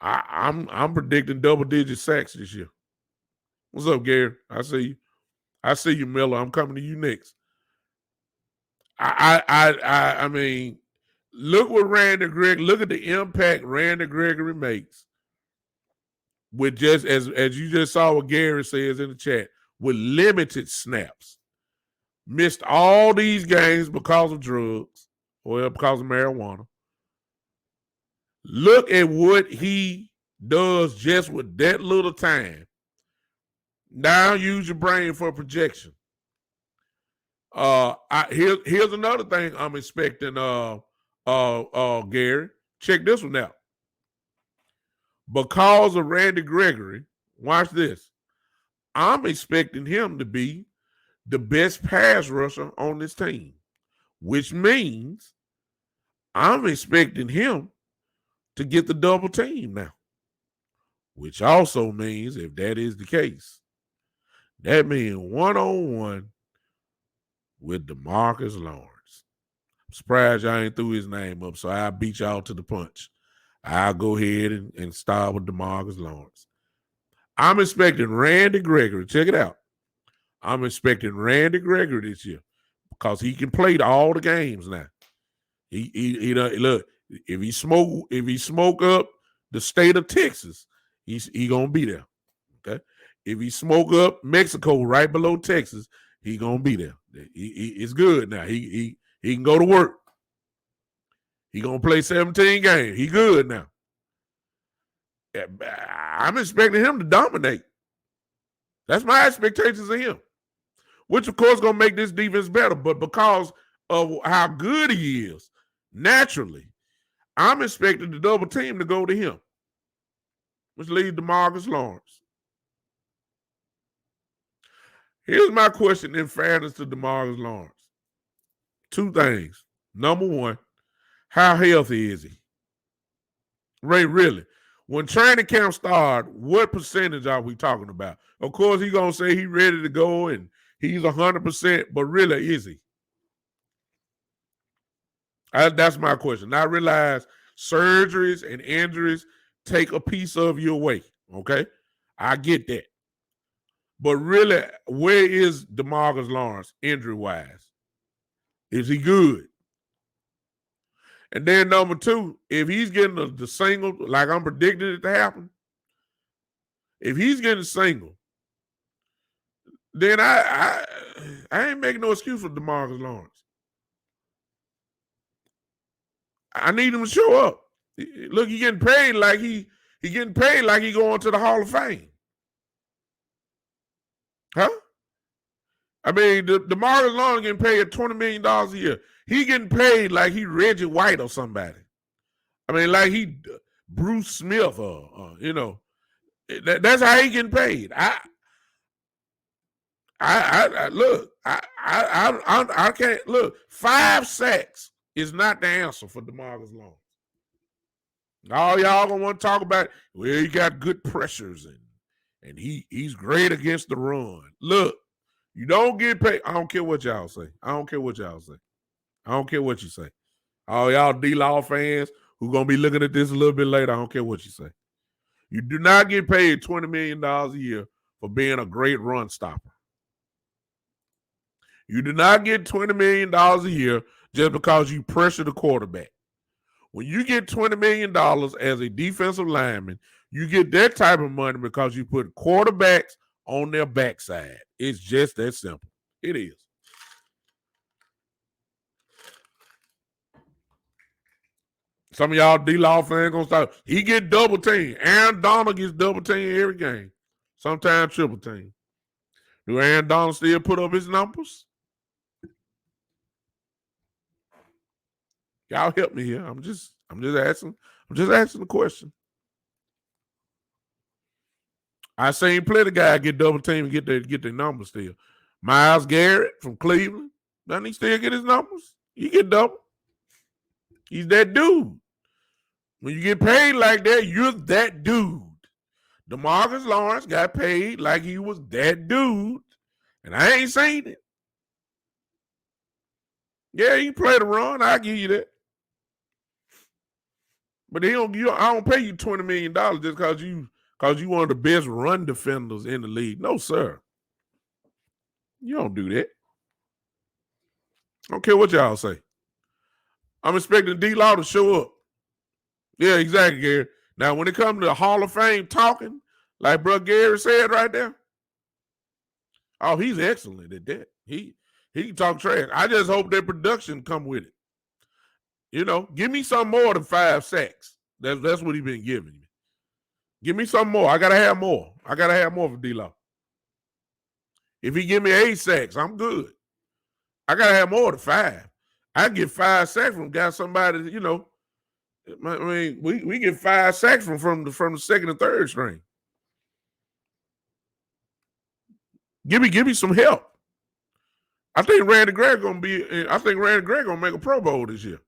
I'm predicting double-digit sacks this year. What's up, Gary? I see you. I see you, Miller. I'm coming to you next. I mean, look what Randy Gregory. Look at the impact Randy Gregory makes with just as you just saw what Gary says in the chat with limited snaps. Missed all these games because of drugs, or because of marijuana. Look at what he does just with that little time. Now use your brain for projection. Here's another thing I'm expecting, Gary. Check this one out. Because of Randy Gregory, watch this. I'm expecting him to be the best pass rusher on this team, which means I'm expecting him to get the double team now, which also means if that is the case, that means one-on-one with DeMarcus Lawrence. I'm surprised y'all ain't threw his name up, so I'll beat y'all to the punch. I'll go ahead and start with DeMarcus Lawrence. I'm expecting Randy Gregory. Check it out. I'm expecting Randy Gregory this year because he can play all the games now. He look, if he smoke up the state of Texas, he gonna be there. Okay. If he smoke up Mexico right below Texas, he gonna be there. It's good now. He can go to work. He gonna play 17 games. He good now. I'm expecting him to dominate. That's my expectations of him, which of course gonna make this defense better. But because of how good he is, naturally, I'm expecting the double team to go to him, which leads to Marcus Lawrence. Here's my question in fairness to DeMarcus Lawrence. Two things. Number one, how healthy is he? Ray, really? When training camp starts, what percentage are we talking about? Of course, he's going to say he's ready to go and he's 100%, but really, is he? That's my question. I realize surgeries and injuries take a piece of you away, okay? I get that. But really, where is DeMarcus Lawrence injury-wise? Is he good? And then number two, if he's getting the single, like I'm predicting it to happen, if he's getting single, then I ain't making no excuse for DeMarcus Lawrence. I need him to show up. Look, he getting paid like he going to the Hall of Fame. Huh? I mean, DeMarcus Lawrence getting paid $20 million a year. He getting paid like he Reggie White or somebody. I mean, like he Bruce Smith or you know, that's how he getting paid. I look. I can't look. 5 sacks is not the answer for DeMarcus Lawrence. All y'all gonna want to talk about, well, he got good pressures and he's great against the run. Look, you don't get paid. I don't care what y'all say. I don't care what y'all say. I don't care what you say. All y'all D-Law fans who gonna be looking at this a little bit later, I don't care what you say. You do not get paid $20 million a year for being a great run stopper. You do not get $20 million a year just because you pressure the quarterback. When you get $20 million as a defensive lineman, you get that type of money because you put quarterbacks on their backside. It's just that simple. It is. Some of y'all D-Law fans gonna start. He get double team. Aaron Donald gets double team every game. Sometimes triple team. Do Aaron Donald still put up his numbers? Y'all help me here. I'm just asking. I'm just asking the question. I seen plenty of guys get double team and get their numbers still. Myles Garrett from Cleveland, doesn't he still get his numbers? He get double. He's that dude. When you get paid like that, you're that dude. DeMarcus Lawrence got paid like he was that dude, and I ain't seen it. Yeah, he played a run. I give you that. But I don't pay you $20 million just because you one of the best run defenders in the league. No, sir. You don't do that. I don't care what y'all say. I'm expecting D-Law to show up. Yeah, exactly, Gary. Now, when it comes to the Hall of Fame talking, like Bro Gary said right there, oh, he's excellent at that. He can talk trash. I just hope that production come with it. You know, give me some more than 5 sacks. That's what he's been giving me. Give me some more. I gotta have more. I gotta have more for D-Law. If he give me 8 sacks, I'm good. I gotta have more than 5. I get 5 sacks from somebody, you know. I mean, we get 5 sacks from the second and third string. Give me some help. I think Randy Gregg gonna make a Pro Bowl this year.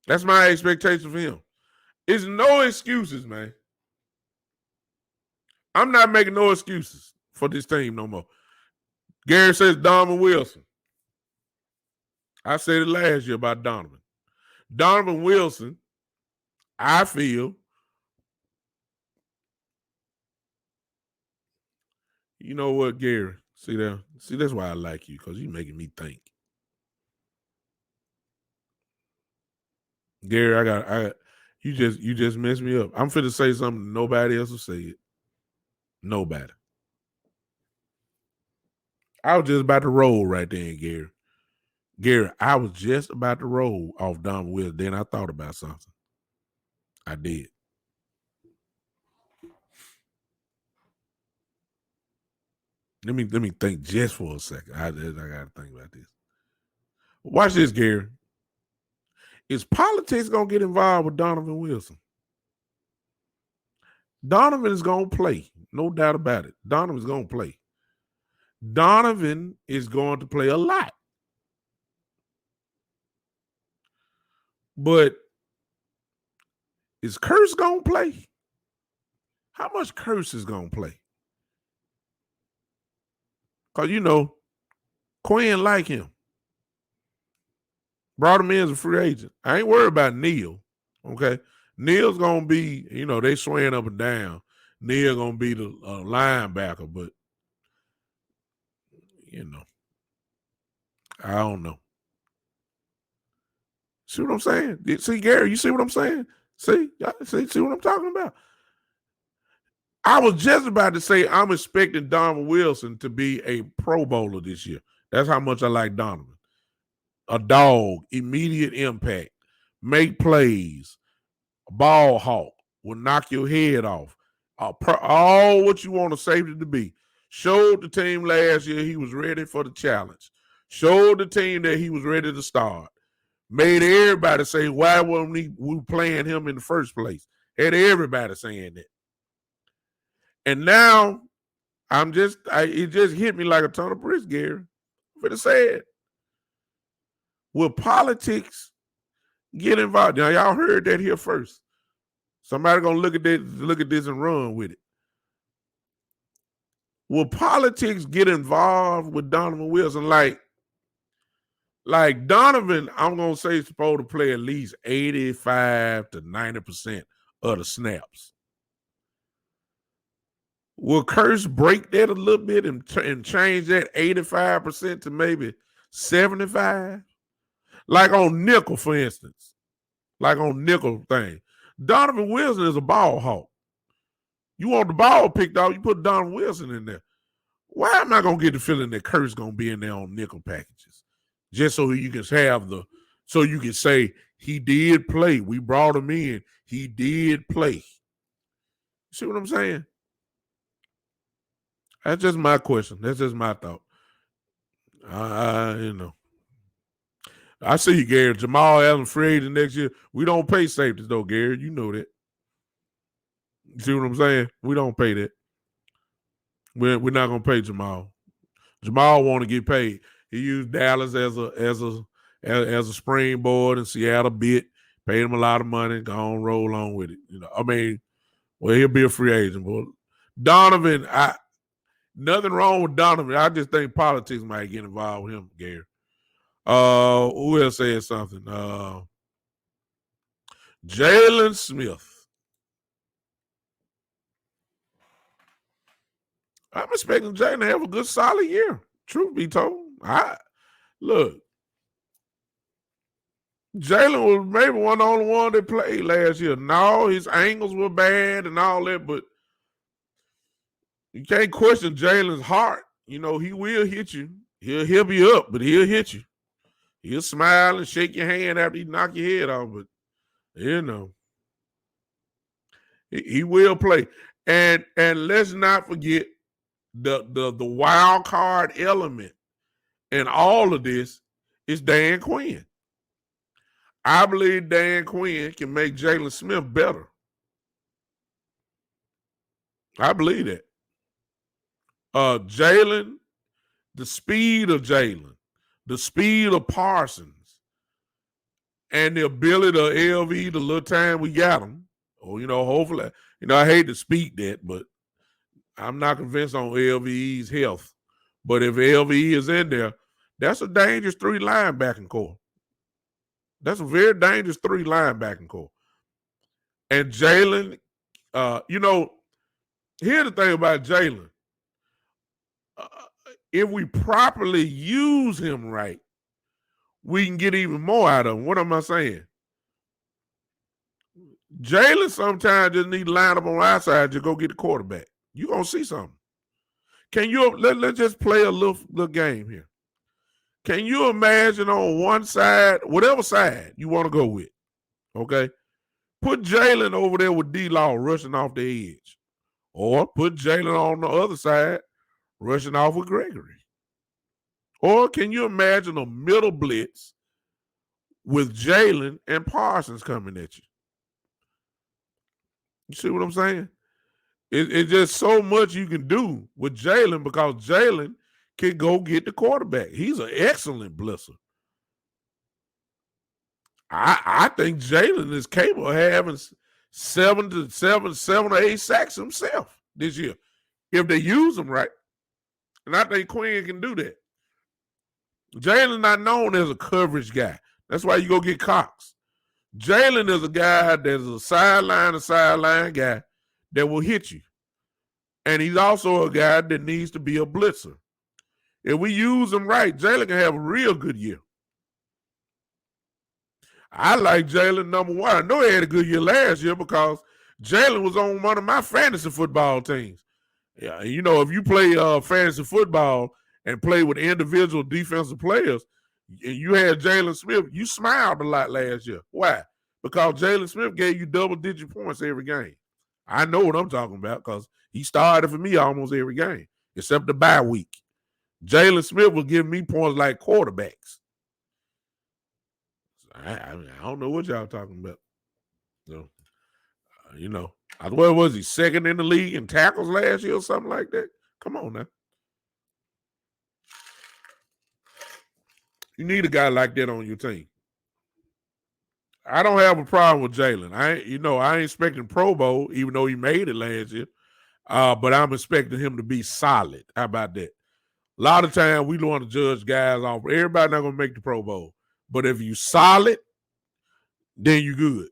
That's my expectation for him. It's no excuses, man. I'm not making no excuses for this team no more. Gary says Donovan Wilson. I said it last year about Donovan. Donovan Wilson, I feel, you know what, Gary? See there? See, that's why I like you, because you're making me think. Gary, you just messed me up. I'm finna say something nobody else will say it. Nobody. I was just about to roll right then, Gary. Gary, I was just about to roll off Donovan Wilson. Then I thought about something. I did. Let me think just for a second. I got to think about this. Watch this, Gary. Is politics going to get involved with Donovan Wilson? Donovan is going to play. No doubt about it. Donovan's going to play. Donovan is going to play a lot. But is Curse going to play? How much Curse is going to play? Because, you know, Quinn like him. Brought him in as a free agent. I ain't worried about Neal, okay? Neal's going to be, you know, they swaying up and down. Neal going to be the linebacker, but, you know, I don't know. See what I'm saying? See, Gary, you see what I'm saying? See what I'm talking about? I was just about to say I'm expecting Donovan Wilson to be a Pro Bowler this year. That's how much I like Donovan. A dog, immediate impact, make plays, a ball hawk, will knock your head off. All what you want a safety to be. Showed the team last year he was ready for the challenge. Showed the team that he was ready to start. Made everybody say, why wasn't we playing him in the first place? Had everybody saying that. And now it just hit me like a ton of bricks, Gary. I'm finna say it. Will politics get involved? Now, y'all heard that here first. Somebody gonna look at this and run with it. Will politics get involved with Donovan Wilson? Like Donovan, I'm gonna say is supposed to play at least 85 to 90% of the snaps. Will Curse break that a little bit and change that 85% to maybe 75%? Like on nickel, for instance. Like on nickel thing. Donovan Wilson is a ball hawk. You want the ball picked out, you put Donovan Wilson in there. Why am I going to get the feeling that Curse going to be in there on nickel packages? Just so you can so you can say, he did play. We brought him in. He did play. See what I'm saying? That's just my question. That's just my thought. You know. I see you, Gary. Jamal Allen free agent next year. We don't pay safeties, though, Gary. You know that. You see what I'm saying? We don't pay that. We're not gonna pay Jamal. Jamal want to get paid. He used Dallas as a springboard, and Seattle bit, paid him a lot of money. Go on, roll on with it. You know, I mean, well, he'll be a free agent, but Donovan, nothing wrong with Donovan. I just think politics might get involved with him, Gary. Who else said something? Jalen Smith. I'm expecting Jalen to have a good, solid year. Truth be told, look. Jalen was maybe one of the only one that played last year. No, his angles were bad and all that, but you can't question Jalen's heart. You know, he will hit you. He'll be up, but he'll hit you. He'll smile and shake your hand after he knock your head off, but you know, he will play. And let's not forget the wild card element in all of this is Dan Quinn. I believe Dan Quinn can make Jalen Smith better. I believe that. Jalen, the speed of Jalen, the speed of Parsons, and the ability of LV, the little time we got him, or, you know, hopefully, you know, I hate to speak that, but I'm not convinced on LVE's health. But if LVE is in there, that's a dangerous 3 linebacking core. That's a very dangerous 3 linebacking core. And Jalen, you know, here's the thing about Jalen. If we properly use him right, we can get even more out of him. What am I saying? Jalen sometimes just need to line up on the outside to go get the quarterback. You're going to see something. Can you, let's just play a little game here. Can you imagine on one side, whatever side you want to go with, okay? Put Jalen over there with D-Law rushing off the edge. Or put Jalen on the other side rushing off with Gregory? Or can you imagine a middle blitz with Jalen and Parsons coming at you? You see what I'm saying? It's just so much you can do with Jalen because Jalen can go get the quarterback. He's an excellent blitzer. I think Jalen is capable of having 7 or 8 sacks himself this year if they use him right. And I think Quinn can do that. Jalen's not known as a coverage guy. That's why you go get Cox. Jalen is a guy that's a sideline guy that will hit you. And he's also a guy that needs to be a blitzer. If we use him right, Jalen can have a real good year. I like Jalen, number one. I know he had a good year last year because Jalen was on one of my fantasy football teams. Yeah, you know, if you play fantasy football and play with individual defensive players, and you had Jalen Smith, you smiled a lot last year. Why? Because Jalen Smith gave you double-digit points every game. I know what I'm talking about because he started for me almost every game, except the bye week. Jalen Smith was giving me points like quarterbacks. I don't know what y'all talking about. So, you know, what was he, second in the league in tackles last year or something like that? Come on now. You need a guy like that on your team. I don't have a problem with Jalen. I ain't expecting Pro Bowl, even though he made it last year. But I'm expecting him to be solid. How about that? A lot of times we don't want to judge guys off. Everybody not going to make the Pro Bowl. But if you solid, then you good.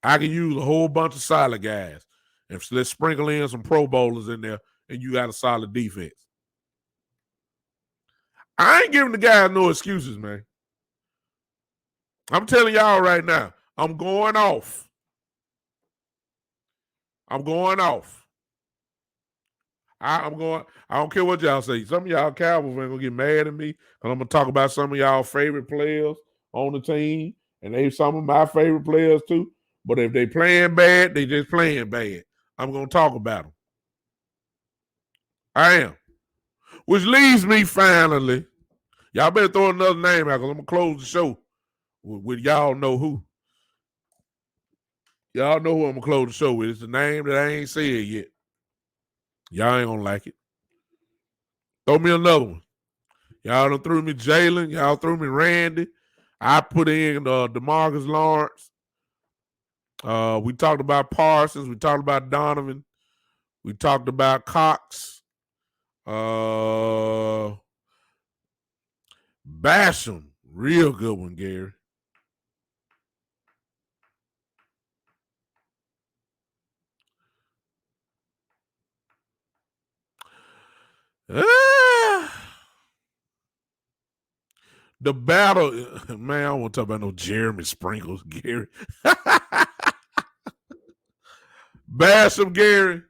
I can use a whole bunch of solid guys. And let's sprinkle in some Pro Bowlers in there, and you got a solid defense. I ain't giving the guys no excuses, man. I'm telling y'all right now, I'm going off. I don't care what y'all say. Some of y'all Cowboys ain't gonna get mad at me because I'm gonna talk about some of y'all favorite players on the team, and they some of my favorite players too. But if they playing bad, they just playing bad. I'm gonna talk about them. I am. Which leaves me finally. Y'all better throw another name out because I'm gonna close the show with y'all know who. Y'all know who I'm gonna close the show with. It's a name that I ain't said yet. Y'all ain't gonna like it. Throw me another one. Y'all done threw me Jalen. Y'all threw me Randy. I put in DeMarcus Lawrence. We talked about Parsons. We talked about Donovan. We talked about Cox. Basham. Real good one, Gary. The battle, man, I don't want to talk about no Jeremy Sprinkles, Gary. Basham, Gary.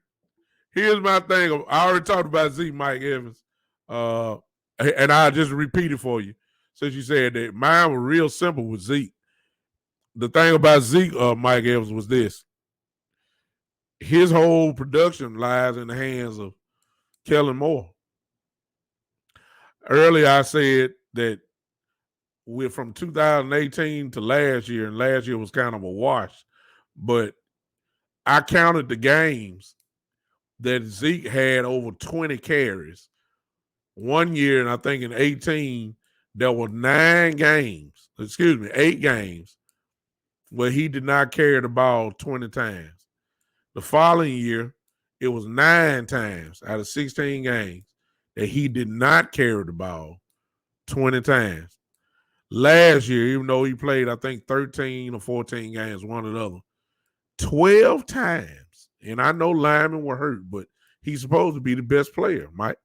Here's my thing. I already talked about Zeke, Mike Evans. And I'll just repeat it for you. Since you said that mine was real simple with Zeke. The thing about Zeke, Mike Evans, was this. His whole production lies in the hands of Kellen Moore. Earlier, I said that we're from 2018 to last year, and last year was kind of a wash. But I counted the games that Zeke had over 20 carries. One year, and I think in 18, there were 8 games where he did not carry the ball 20 times. The following year, it was 9 times out of 16 games that he did not carry the ball 20 times. Last year, even though he played, I think, 13 or 14 games, one or the other, 12 times. And I know Lyman were hurt, but he's supposed to be the best player, Mike.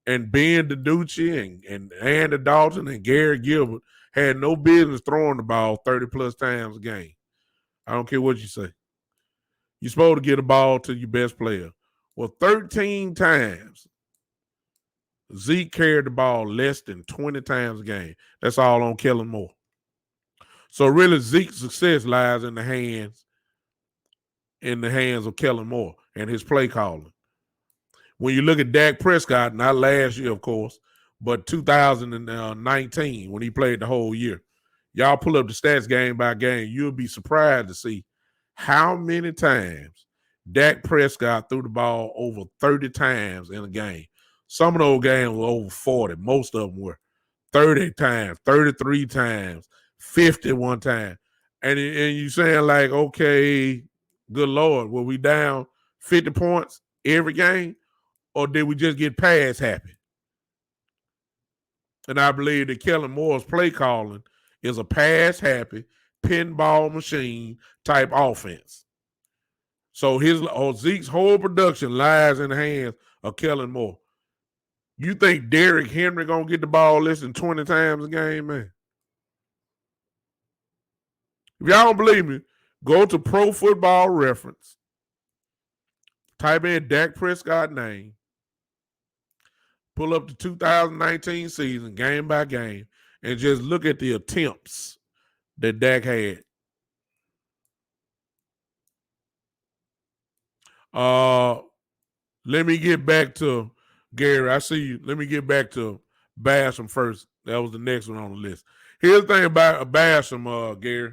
And Ben DiNucci and Andy Dalton and Gary Gilbert had no business throwing the ball 30-plus times a game. I don't care what you say. You're supposed to get a ball to your best player. Well, 13 times, Zeke carried the ball less than 20 times a game. That's all on Kellen Moore. So really, Zeke's success lies in the hands of Kellen Moore and his play calling. when you look at Dak Prescott, not last year, of course, but 2019 when he played the whole year. Y'all pull up the stats game by game. You'll be surprised to see how many times Dak Prescott threw the ball over 30 times in a game. Some of those games were over 40. Most of them were 30 times, 33 times, 51 times. And you saying like, okay, good Lord, were we down 50 points every game? Or did we just get pass happy? And I believe that Kellen Moore's play calling is a pass happy, pinball machine type offense. So Zeke's whole production lies in the hands of Kellen Moore. You think Derrick Henry gonna get the ball less than 20 times a game, man? If y'all don't believe me, go to Pro Football Reference, type in Dak Prescott name, pull up the 2019 season game by game, and just look at the attempts that Dak had. Let me get back to Gary. I see you. Let me get back to Basham first. That was the next one on the list. Here's the thing about Basham, Gary.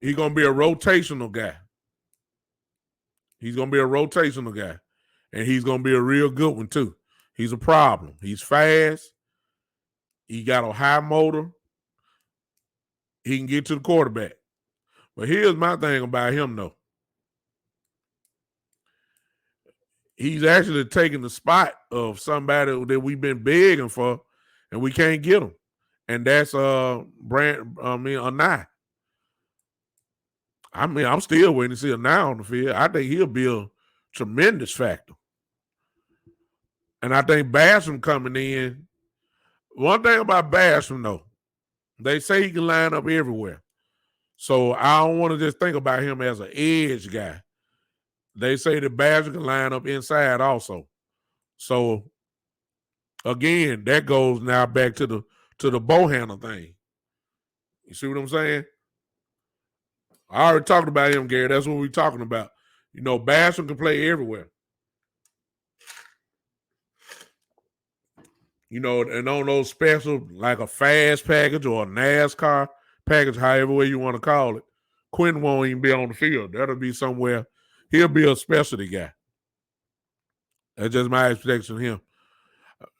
He's going to be a rotational guy. He's going to be a rotational guy. And he's going to be a real good one, too. He's a problem. He's fast. He got a high motor. He can get to the quarterback. But here's my thing about him, though. He's actually taking the spot of somebody that we've been begging for, and we can't get him. And that's Anai. I mean, I'm still waiting to see Anai on the field. I think he'll be a tremendous factor. And I think Basham coming in. One thing about Basham, though, they say he can line up everywhere. So I don't want to just think about him as an edge guy. They say that Basham can line up inside also. So again, that goes now back to the Bohanna thing. You see what I'm saying? I already talked about him, Gary. That's what we're talking about. You know, Basham can play everywhere. You know, and on those special, like a fast package or a NASCAR package, however way you want to call it, Quinn won't even be on the field. That'll be somewhere. He'll be a specialty guy. That's just my expectation of him.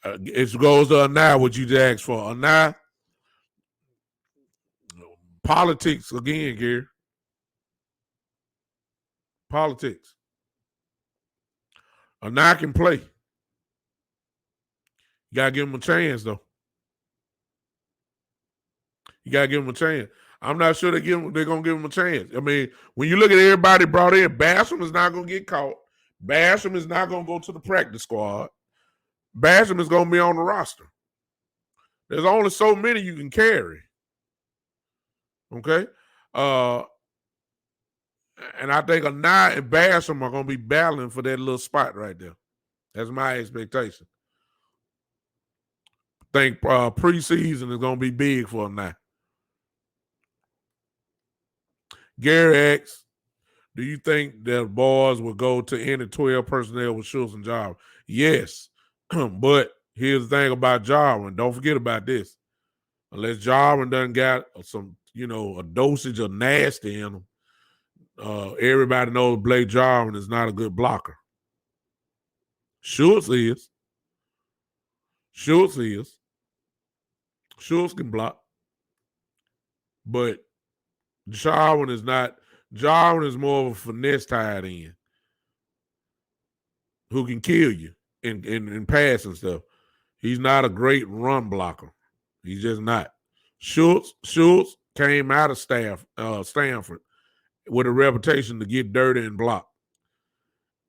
It goes to Anai, what you just asked for. Anai, politics again, Gary. Politics. Anai can play. You got to give him a chance, though. You got to give him a chance. I'm not sure they're going to give him a chance. I mean, when you look at everybody brought in, Basham is not going to get caught. Basham is not going to go to the practice squad. Basham is going to be on the roster. There's only so many you can carry. Okay? And I think Anai and Basham are going to be battling for that little spot right there. That's my expectation. I think preseason is going to be big for Anai. Gary asks, do you think that boys will go to any 12 personnel with Schultz and Jarwin? Yes. But here's the thing about Jarwin. Don't forget about this. Unless Jarwin done got some, a dosage of nasty in him, everybody knows Blake Jarwin is not a good blocker. Schultz is. Schultz can block. But Jarwin is not. Jarwin is more of a finesse tight end who can kill you in pass and stuff. He's not a great run blocker. He's just not. Schultz came out of Stanford with a reputation to get dirty and block.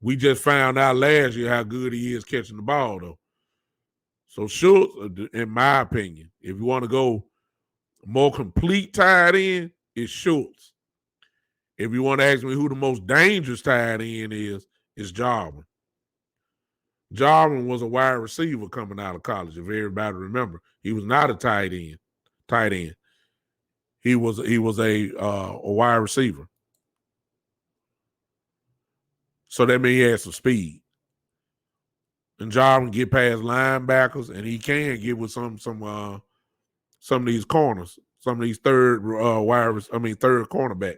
We just found out last year how good he is catching the ball, though. So Schultz, in my opinion, if you want to go more complete tight end, it's Schultz. If you want to ask me who the most dangerous tight end is, it's Jarwin. Jarwin was a wide receiver coming out of college, if everybody remember. He was not a tight end. He was a wide receiver. So that means he had some speed. and job and get past linebackers, and he can get with some of these corners, some of these third cornerbacks.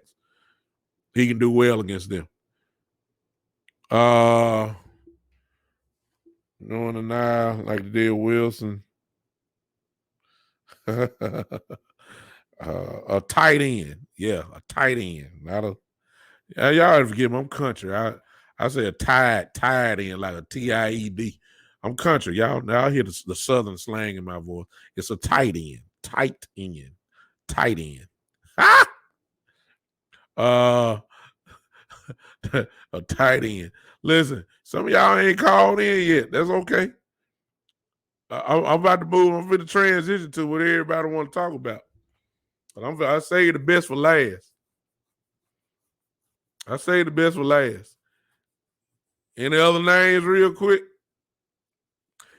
He can do well against them. Knowing the now like the deal Wilson. A tight end. Yeah, a tight end. Not a y'all forgive me, I'm country. I say a tied end, like a TIED. I'm country. Y'all hear the southern slang in my voice. It's a tight end. Tight end. Tight end. Ah! A tight end. Listen, some of y'all ain't called in yet. That's okay. I'm about to move. I'm going to transition to what everybody want to talk about. But I say the best for last. I say the best for last. Any other names real quick?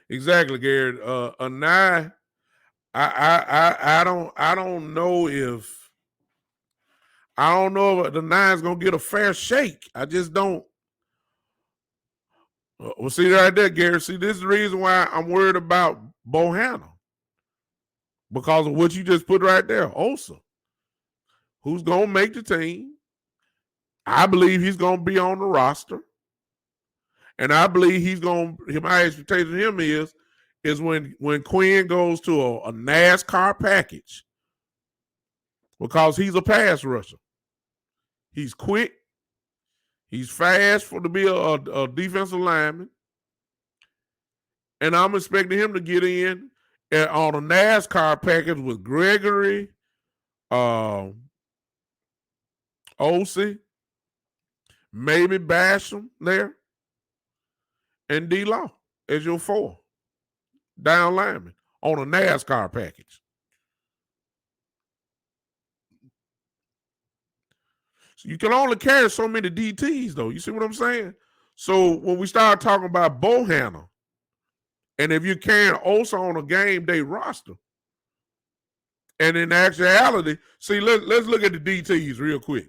Exactly, Garrett. A 9. I don't know if the 9's gonna get a fair shake. I just don't. Well, see right there, Garrett. See, this is the reason why I'm worried about Bohanna. Because of what you just put right there. Osa, who's gonna make the team. I believe he's gonna be on the roster. And I believe my expectation of him is when Quinn goes to a NASCAR package, because he's a pass rusher. He's quick. He's fast to be a defensive lineman. And I'm expecting him to get in on a NASCAR package with Gregory, Osi, maybe Basham there, and D-Law as your 4 down lineman on a NASCAR package. So you can only carry so many DTs, though. You see what I'm saying? So when we start talking about Bohanna, and if you're carrying Osa on a game day roster, and in actuality, see, let's look at the DTs real quick.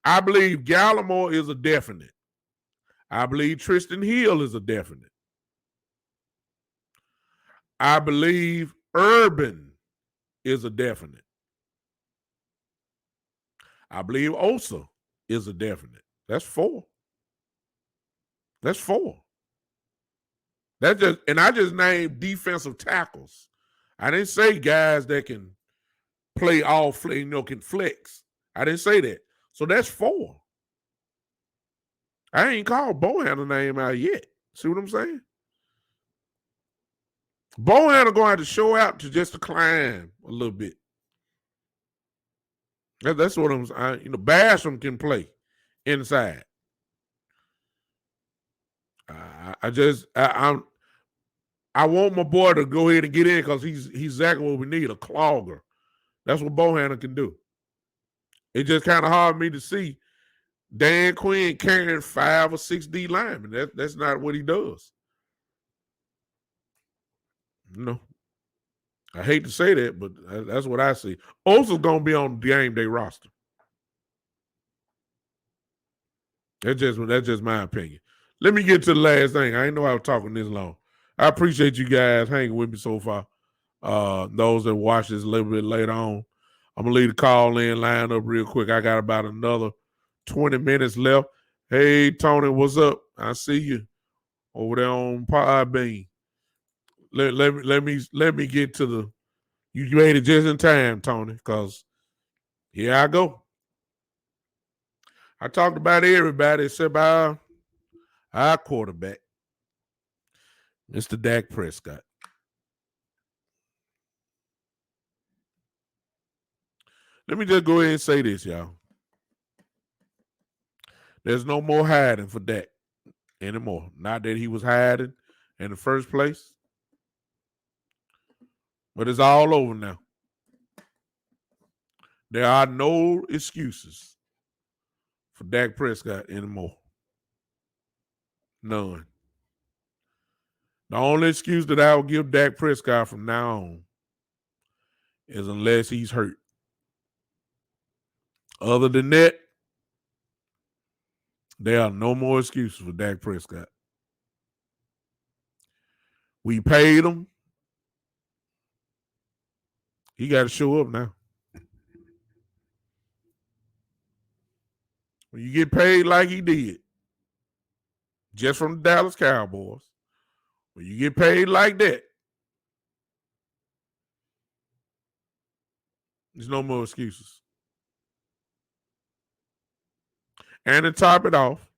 I believe Gallimore is a definite. I believe Tristan Hill is a definite. I believe Urban is a definite. I believe Osa is a definite. That's 4. That's 4. I just named defensive tackles. I didn't say guys that can play can flex. I didn't say that. So that's 4. I ain't called Bohanna name out yet. See what I'm saying? Bohanna going to have to show out to climb a little bit. That's what I'm saying. Basham can play inside. I want my boy to go ahead and get in because he's exactly what we need, a clogger. That's what Bohanna can do. It's just kind of hard for me to see Dan Quinn carrying 5 or 6 D linemen. That's not what he does. No. I hate to say that, but that's what I see. Osa's going to be on the game day roster. That's just my opinion. Let me get to the last thing. I didn't know I was talking this long. I appreciate you guys hanging with me so far. Those that watch this a little bit later on, I'm going to leave the call-in line up real quick. I got about another 20 minutes left. Hey, Tony, what's up? I see you over there on Podbean. Let me get to the. You made it just in time, Tony, because here I go. I talked about everybody except our quarterback, Mr. Dak Prescott. Let me just go ahead and say this, y'all. There's no more hiding for Dak anymore. Not that he was hiding in the first place, but it's all over now. There are no excuses for Dak Prescott anymore. None. The only excuse that I will give Dak Prescott from now on is unless he's hurt. Other than that, there are no more excuses for Dak Prescott. We paid him. He got to show up now. When you get paid like he did, just from the Dallas Cowboys, when you get paid like that, there's no more excuses. And to top it off,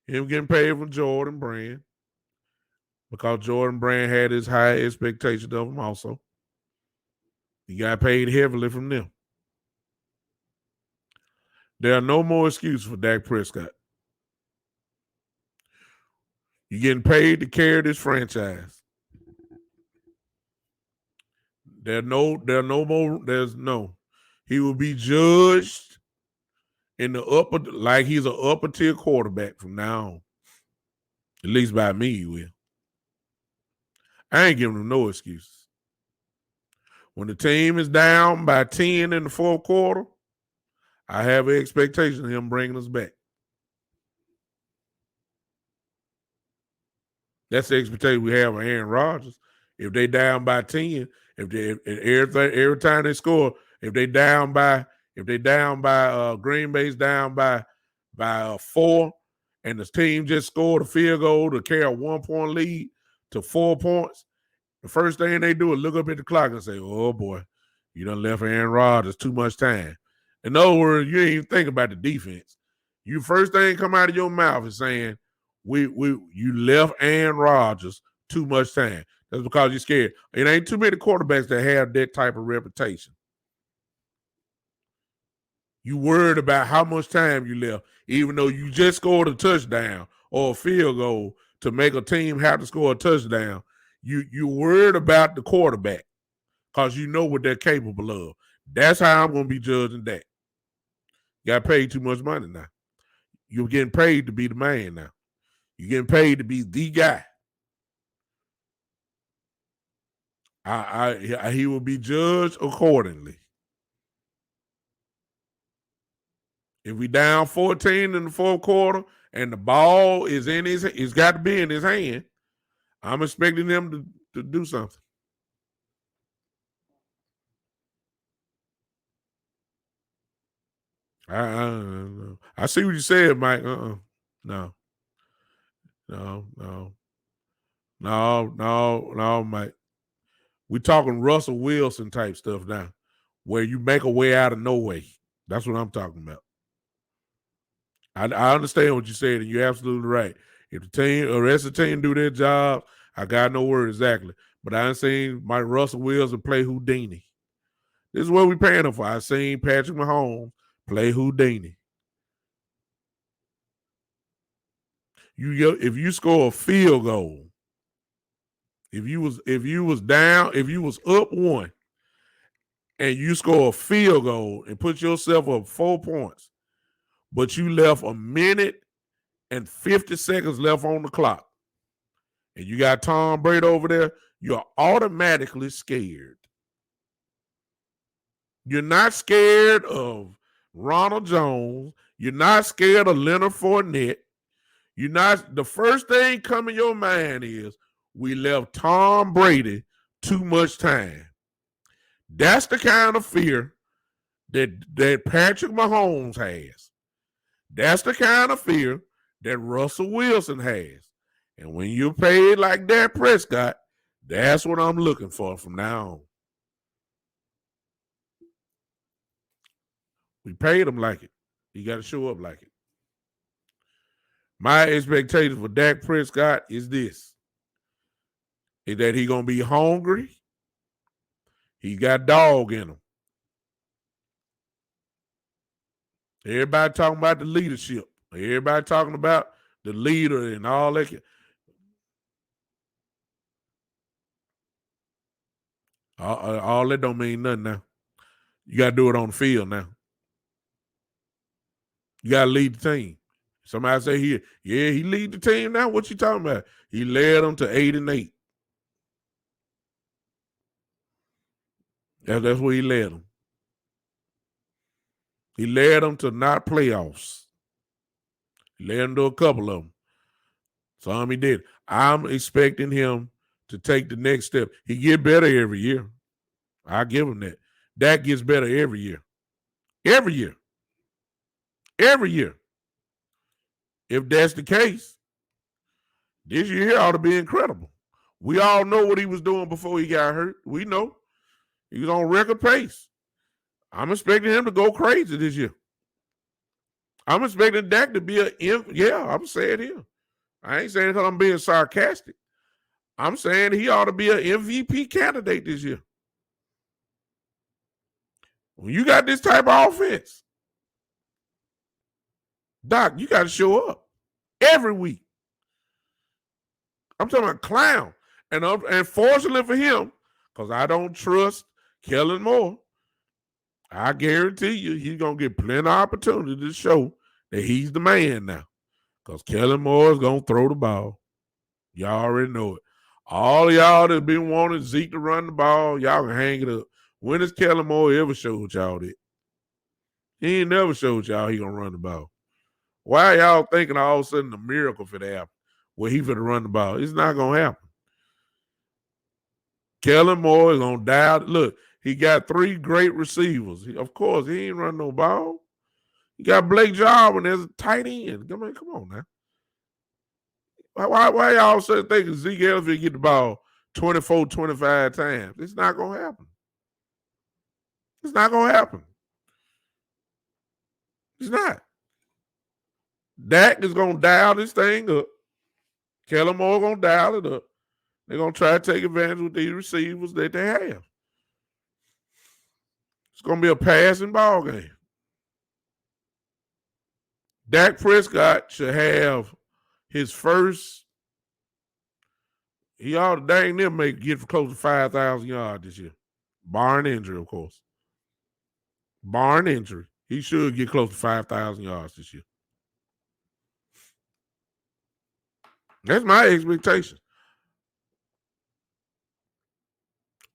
him getting paid from Jordan Brand, because Jordan Brand had his high expectations of him also. He got paid heavily from them. There are no more excuses for Dak Prescott. You're getting paid to carry this franchise. There's no. He will be judged in the upper, like he's an upper tier quarterback from now on. At least by me, he will. I ain't giving him no excuses. When the team is down by 10 in the fourth quarter, I have an expectation of him bringing us back. That's the expectation we have of Aaron Rodgers. If they down by 10, every time they score, if they down by Green Bay's down by 4, and the team just scored a field goal to carry a 1-point lead to 4 points, the first thing they do is look up at the clock and say, "Oh boy, you done left Aaron Rodgers too much time." In other words, you ain't even think about the defense. You first thing come out of your mouth is saying, you left Aaron Rodgers too much time. That's because you're scared. It ain't too many quarterbacks that have that type of reputation. You worried about how much time you left, even though you just scored a touchdown or a field goal to make a team have to score a touchdown. You worried about the quarterback because you know what they're capable of. That's how I'm going to be judging that. You got paid too much money now. You're getting paid to be the man now. You're getting paid to be the guy. He will be judged accordingly. If we down 14 in the fourth quarter and the ball is it's got to be in his hand, I'm expecting him to do something. I see what you said, Mike. No, Mike. We talking Russell Wilson type stuff now, where you make a way out of no way. That's what I'm talking about. I understand what you said, and you're absolutely right. If the team or rest of the team do their job, I got no word exactly. But I ain't seen Mike Russell Wilson play Houdini. This is what we paying him for. I seen Patrick Mahomes play Houdini. If you score a field goal, if you was up 1, and you score a field goal and put yourself up 4 points, but you left 1 minute and 50 seconds left on the clock, and you got Tom Brady over there, you're automatically scared. You're not scared of Ronald Jones. You're not scared of Leonard Fournette. You're not. The first thing come in your mind is, we left Tom Brady too much time. That's the kind of fear that Patrick Mahomes has. That's the kind of fear that Russell Wilson has. And when you're paid like Dak Prescott, that's what I'm looking for from now on. We paid him like it. He got to show up like it. My expectation for Dak Prescott is this: is that he gonna be hungry. He got dog in him. Everybody talking about the leadership. Everybody talking about the leader and all that. All that don't mean nothing now. You got to do it on the field now. You got to lead the team. Somebody say here, yeah, he lead the team now. What you talking about? He led them to 8-8. That's where he led them. He led them to not playoffs. He led them to a couple of them. Some he did. I'm expecting him to take the next step. He get better every year. I give him that. Dak gets better every year. Every year. Every year. If that's the case, this year here ought to be incredible. We all know what he was doing before he got hurt. We know. He was on record pace. I'm expecting him to go crazy this year. I'm expecting Dak to be I'm saying it here. I ain't saying it because I'm being sarcastic. I'm saying he ought to be an MVP candidate this year. When you got this type of offense, Doc, you got to show up every week. I'm talking about clown. And fortunately for him, because I don't trust Kellen Moore, I guarantee you he's going to get plenty of opportunity to show that he's the man now. Because Kellen Moore is going to throw the ball. Y'all already know it. All y'all that been wanting Zeke to run the ball, y'all can hang it up. When has Kellen Moore ever showed y'all that? He ain't never showed y'all he going to run the ball. Why y'all thinking all of a sudden a miracle for the happen where he finna run the ball? It's not going to happen. Kellen Moore is going to dial. Look, he got 3 great receivers. Of course, he ain't run no ball. You got Blake Jarwin as a tight end. Come on now. Why y'all sitting thinking Zeke Elliott will get the ball 24, 25 times? It's not going to happen. It's not going to happen. It's not. Dak is going to dial this thing up. Kellen Moore going to dial it up. They're going to try to take advantage with these receivers that they have. It's going to be a passing ball game. Dak Prescott should have his first. He ought to dang near get close to 5,000 yards this year. Barring injury, of course. Barring injury. He should get close to 5,000 yards this year. That's my expectation.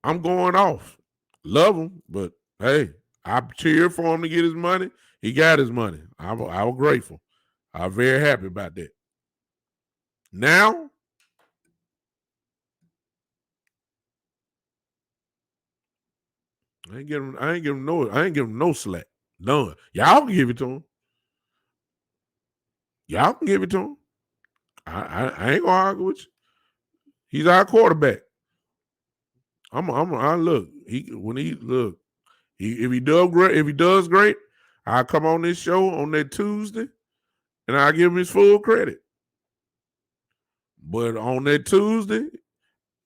I'm going off. Love him, but hey, I cheered for him to get his money. He got his money. I was grateful. I'm very happy about that. Now, I ain't give him no slack. None. Y'all can give it to him. Y'all can give it to him. I ain't gonna argue with you. He's our quarterback. I look. If he does great, I'll come on this show on that Tuesday, and I'll give him his full credit. But on that Tuesday,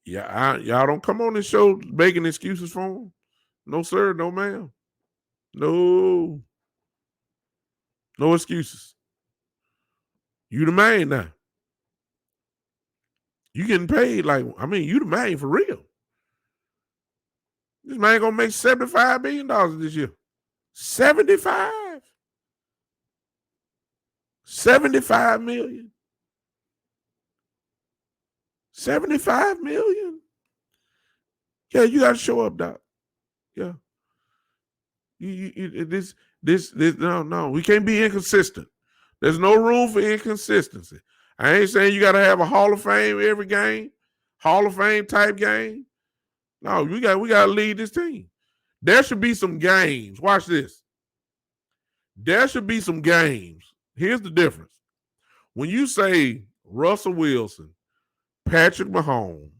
y'all don't come on this show making excuses for him. No, sir. No, ma'am. No excuses. You the man now. You getting paid you the man for real. This man gonna make $75 million this year. 75. 75 million. 75 million. Yeah, you gotta show up, Doc. Yeah. No, we can't be inconsistent. There's no room for inconsistency. I ain't saying you gotta have a Hall of Fame every game, Hall of Fame type game. No, we gotta lead this team. There should be some games. Watch this. There should be some games. Here's the difference. When you say Russell Wilson, Patrick Mahomes,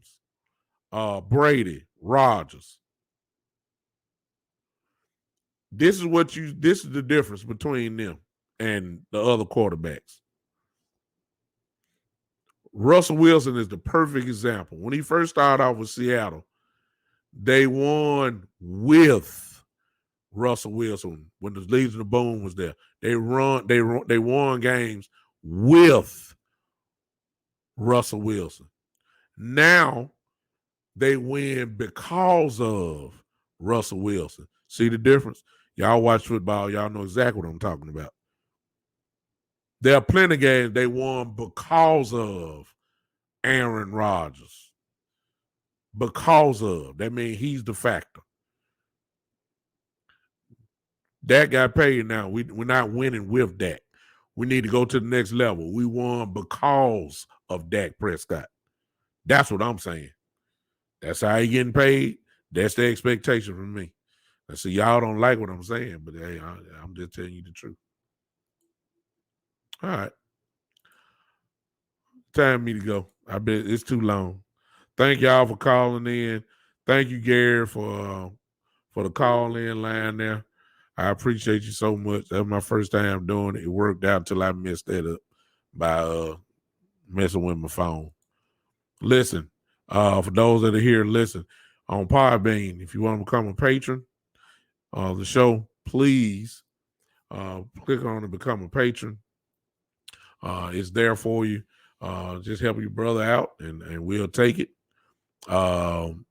Brady, Rodgers, this is the difference between them and the other quarterbacks. Russell Wilson is the perfect example. When he first started off with Seattle, they won with Russell Wilson when the Legion of Boom was there. They won games with Russell Wilson. Now they win because of Russell Wilson. See the difference? Y'all watch football, y'all know exactly what I'm talking about. There are plenty of games they won because of Aaron Rodgers. Because of. That means he's the factor. Dak got paid now. We're not winning with Dak. We need to go to the next level. We won because of Dak Prescott. That's what I'm saying. That's how he getting paid. That's the expectation from me. I see y'all don't like what I'm saying, but hey, I'm just telling you the truth. All right. Time for me to go. I bet it's too long. Thank y'all for calling in. Thank you, Gary, for the call-in line there. I appreciate you so much. That was my first time doing it. It worked out until I messed that up by messing with my phone. Listen, for those that are here, listen, on Podbean, if you want to become a patron of the show, please click on to become a patron. It's there for you. Just help your brother out, and we'll take it. Become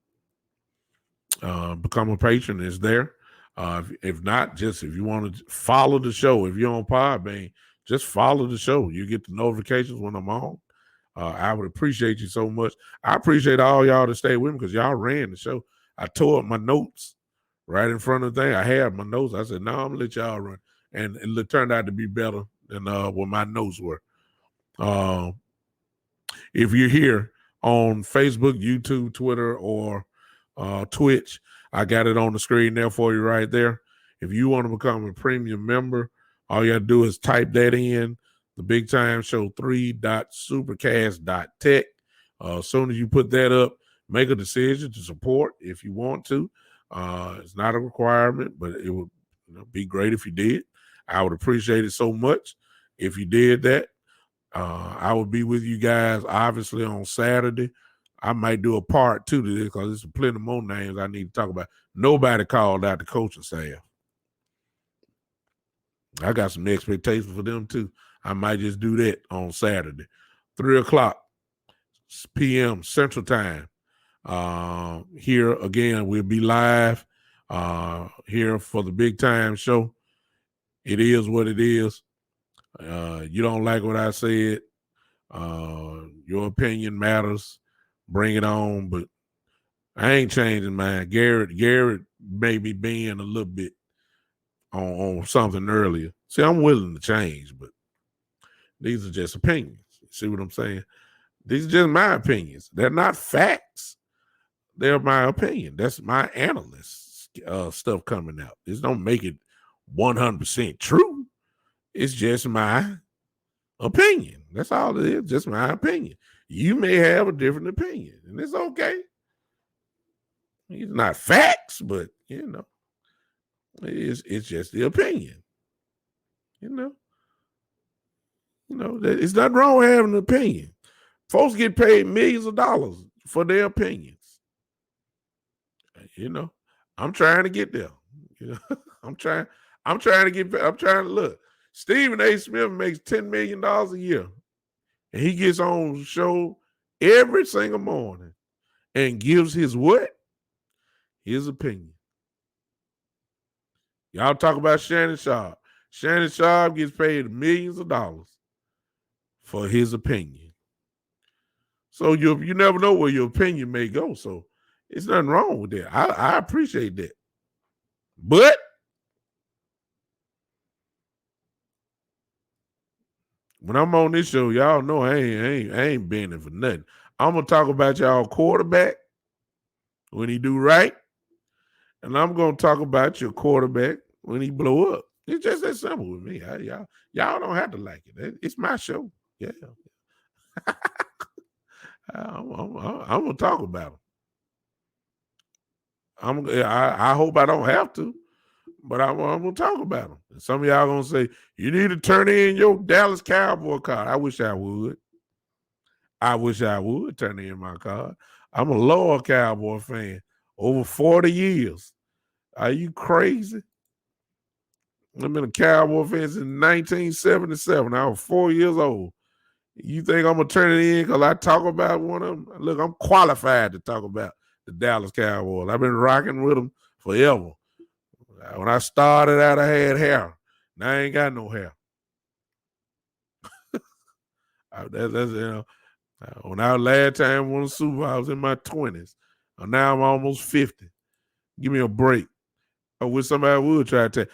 a patron is there. If not, just if you want to follow the show, if you're on Podbean, just follow the show. You get the notifications when I'm on. I would appreciate you so much. I appreciate all y'all to stay with me because y'all ran the show. I tore up my notes right in front of the thing. I had my notes. I said, no, I'm going to let y'all run. And it turned out to be better than what my notes were. If you're here on Facebook, YouTube, Twitter, or Twitch, I got it on the screen there for you right there. If you want to become a premium member, all you got to do is type that in, the Big Time Show 3.supercast.tech. As soon as you put that up, make a decision to support if you want to. It's not a requirement, but it would be great if you did. I would appreciate it so much if you did that. I will be with you guys, obviously, on Saturday. I might do a part 2 to this because there's plenty more names I need to talk about. Nobody called out the coaching staff. I got some expectations for them, too. I might just do that on Saturday. 3:00 p.m. Central Time. Here, again, we'll be live here for the Big Time Show. It is what it is. You don't like what I said. Your opinion matters. Bring it on, but I ain't changing mine. Garrett made me bend a little bit on something earlier. See, I'm willing to change, but these are just opinions. See what I'm saying? These are just my opinions. They're not facts. They're my opinion. That's my analyst stuff coming out. This don't make it 100% true. It's just my opinion. That's all it is. Just my opinion. You may have a different opinion, and it's okay. It's not facts, but it's just the opinion. It's nothing wrong with having an opinion. Folks get paid millions of dollars for their opinions. I'm trying to get there. I'm trying to look. Stephen A. Smith makes $10 million a year. And he gets on the show every single morning and gives his what? His opinion. Y'all talk about Shannon Sharp. Shannon Sharp gets paid millions of dollars for his opinion. So you never know where your opinion may go. So it's nothing wrong with that. I appreciate that. But when I'm on this show, y'all know I ain't bending for nothing. I'm gonna talk about y'all quarterback when he do right, and I'm gonna talk about your quarterback when he blow up. It's just that simple with me. Y'all don't have to like it. It's my show. Yeah, I'm gonna talk about him. I hope I don't have to, but I'm gonna talk about him. And some of y'all gonna say you need to turn in your Dallas Cowboy card. I wish I would. Turn in my card. I'm a loyal Cowboy fan. Over 40 years. Are you crazy? I've been a Cowboy fan since 1977. I was 4 years old. You think I'm going to turn it in because I talk about one of them? Look, I'm qualified to talk about the Dallas Cowboys. I've been rocking with them forever. When I started out, I had hair. Now I ain't got no hair. When I last time won a Super Bowl, I was in my 20s. Now I'm almost 50. Give me a break. I wish somebody would try to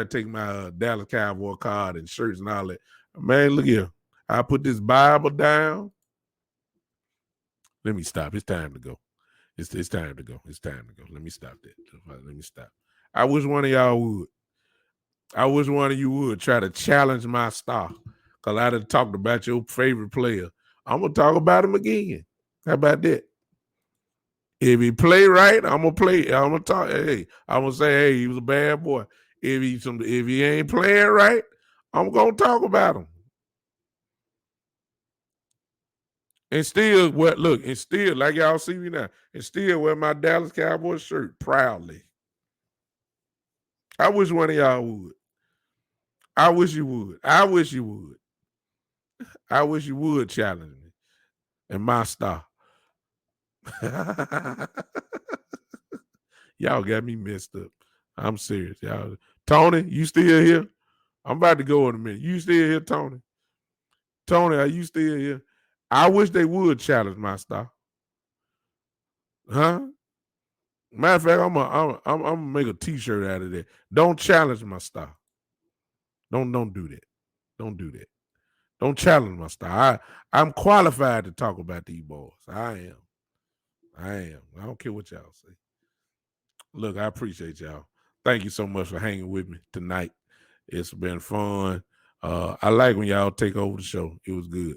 take my Dallas Cowboy card and shirts and all that. Man, look here. I put this Bible down. Let me stop. It's time to go. It's time to go. It's time to go. Let me stop that. Let me stop. I wish one of y'all would. I wish one of you would try to challenge my star. Because I done talked about your favorite player. I'm going to talk about him again. How about that? If he play right, I'm going to play. I'm going to talk. Hey, I'm going to say, hey, he was a bad boy. If he ain't playing right, I'm going to talk about him. And still, like y'all see me now, and still wear my Dallas Cowboys shirt proudly. I wish one of y'all would. I wish you would. I wish you would. I wish you would challenge me and my star. Y'all got me messed up. I'm serious. Y'all. Tony, you still here? I'm about to go in a minute. You still here, Tony? Tony, are you still here? I wish they would challenge my star. Huh? Matter of fact, I'm gonna make a T-shirt out of that. Don't challenge my star. Don't do that. Don't do that. Don't challenge my star. I'm qualified to talk about these boys. I am. I don't care what y'all say. Look, I appreciate y'all. Thank you so much for hanging with me tonight. It's been fun. I like when y'all take over the show. It was good.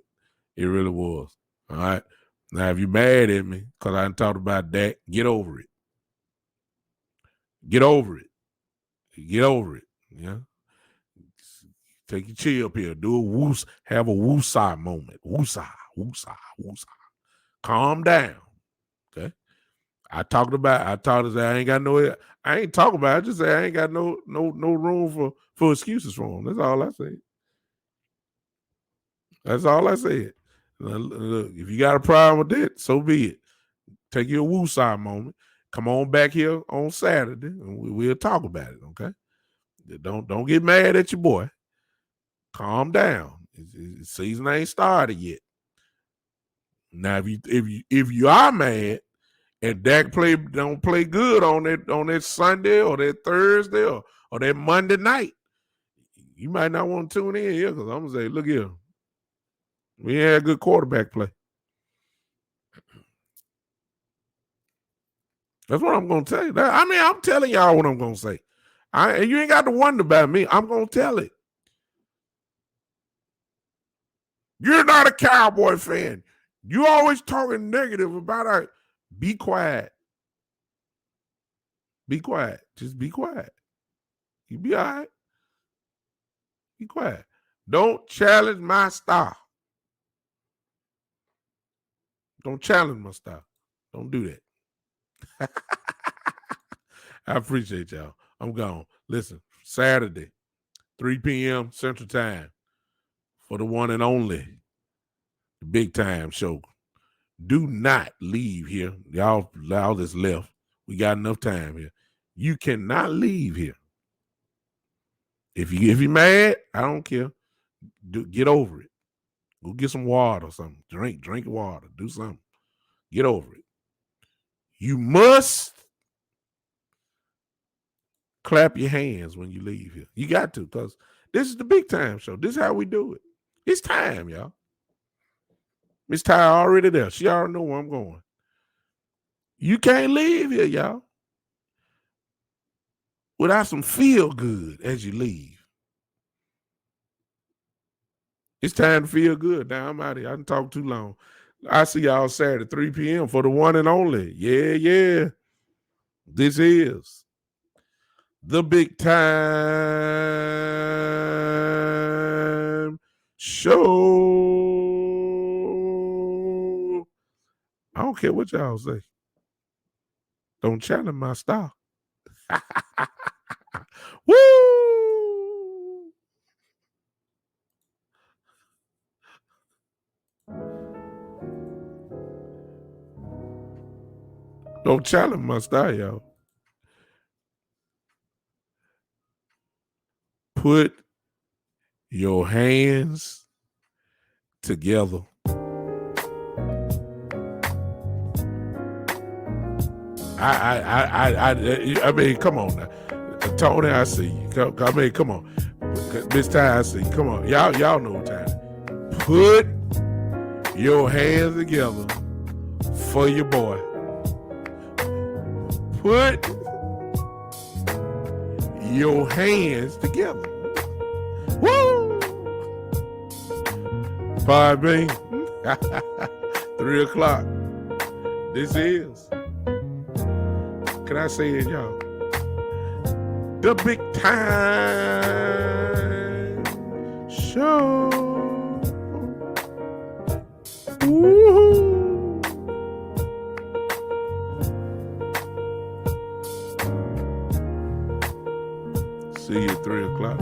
It really was. All right. Now, if you're mad at me because I didn't talk about that, get over it. Get over it. Get over it. Yeah. Take your chill up here. Do a woos. Have a woosah moment. Woosah. Calm down. Okay. I ain't talking about it. I just say I ain't got no room for excuses for them. That's all I said. That's all I said. Look, if you got a problem with that, so be it. Take your woosah moment. Come on back here on Saturday and we'll talk about it, okay? Don't get mad at your boy. Calm down. Season ain't started yet. Now, if you are mad and Dak don't play good on that Sunday or that Thursday or that Monday night, you might not want to tune in here because I'm gonna say, look here, we ain't had good quarterback play. That's what I'm gonna tell you. I'm telling y'all what I'm gonna say. You ain't got to wonder about me. I'm gonna tell it. You're not a Cowboy fan. You always talking negative about it. Be quiet. Be quiet. Just be quiet. You be all right. Be quiet. Don't challenge my style. Don't challenge my style. Don't do that. I appreciate y'all. I'm gone. Listen, Saturday, 3 p.m. Central Time for the one and only, the big time show. Do not leave here. Y'all just left. We got enough time here. You cannot leave here. If you're mad, I don't care. Get over it. Go get some water or something. Drink water. Do something. Get over it. You must clap your hands when you leave here. You got to, because this is the big time show. This is how we do it. It's time, y'all. Miss Ty already there. She already know where I'm going. You can't leave here, y'all, without some feel good as you leave. It's time to feel good. Now I'm out of here. I didn't talk too long. I see y'all Saturday, 3 p.m. for the one and only. Yeah. This is the big time show. I don't care what y'all say. Don't challenge my style. Woo! Don't challenge my style, y'all. Put your hands together. I mean, come on now. Tony, I see you. I mean, come on. Miss Ty, I see you. Come on. Y'all know what time. Put your hands together for your boy. Put your hands together. Woo! Podbean. 3 o'clock. This is, can I say it, y'all? The Big Time Show. Woo-hoo. See you at 3 o'clock.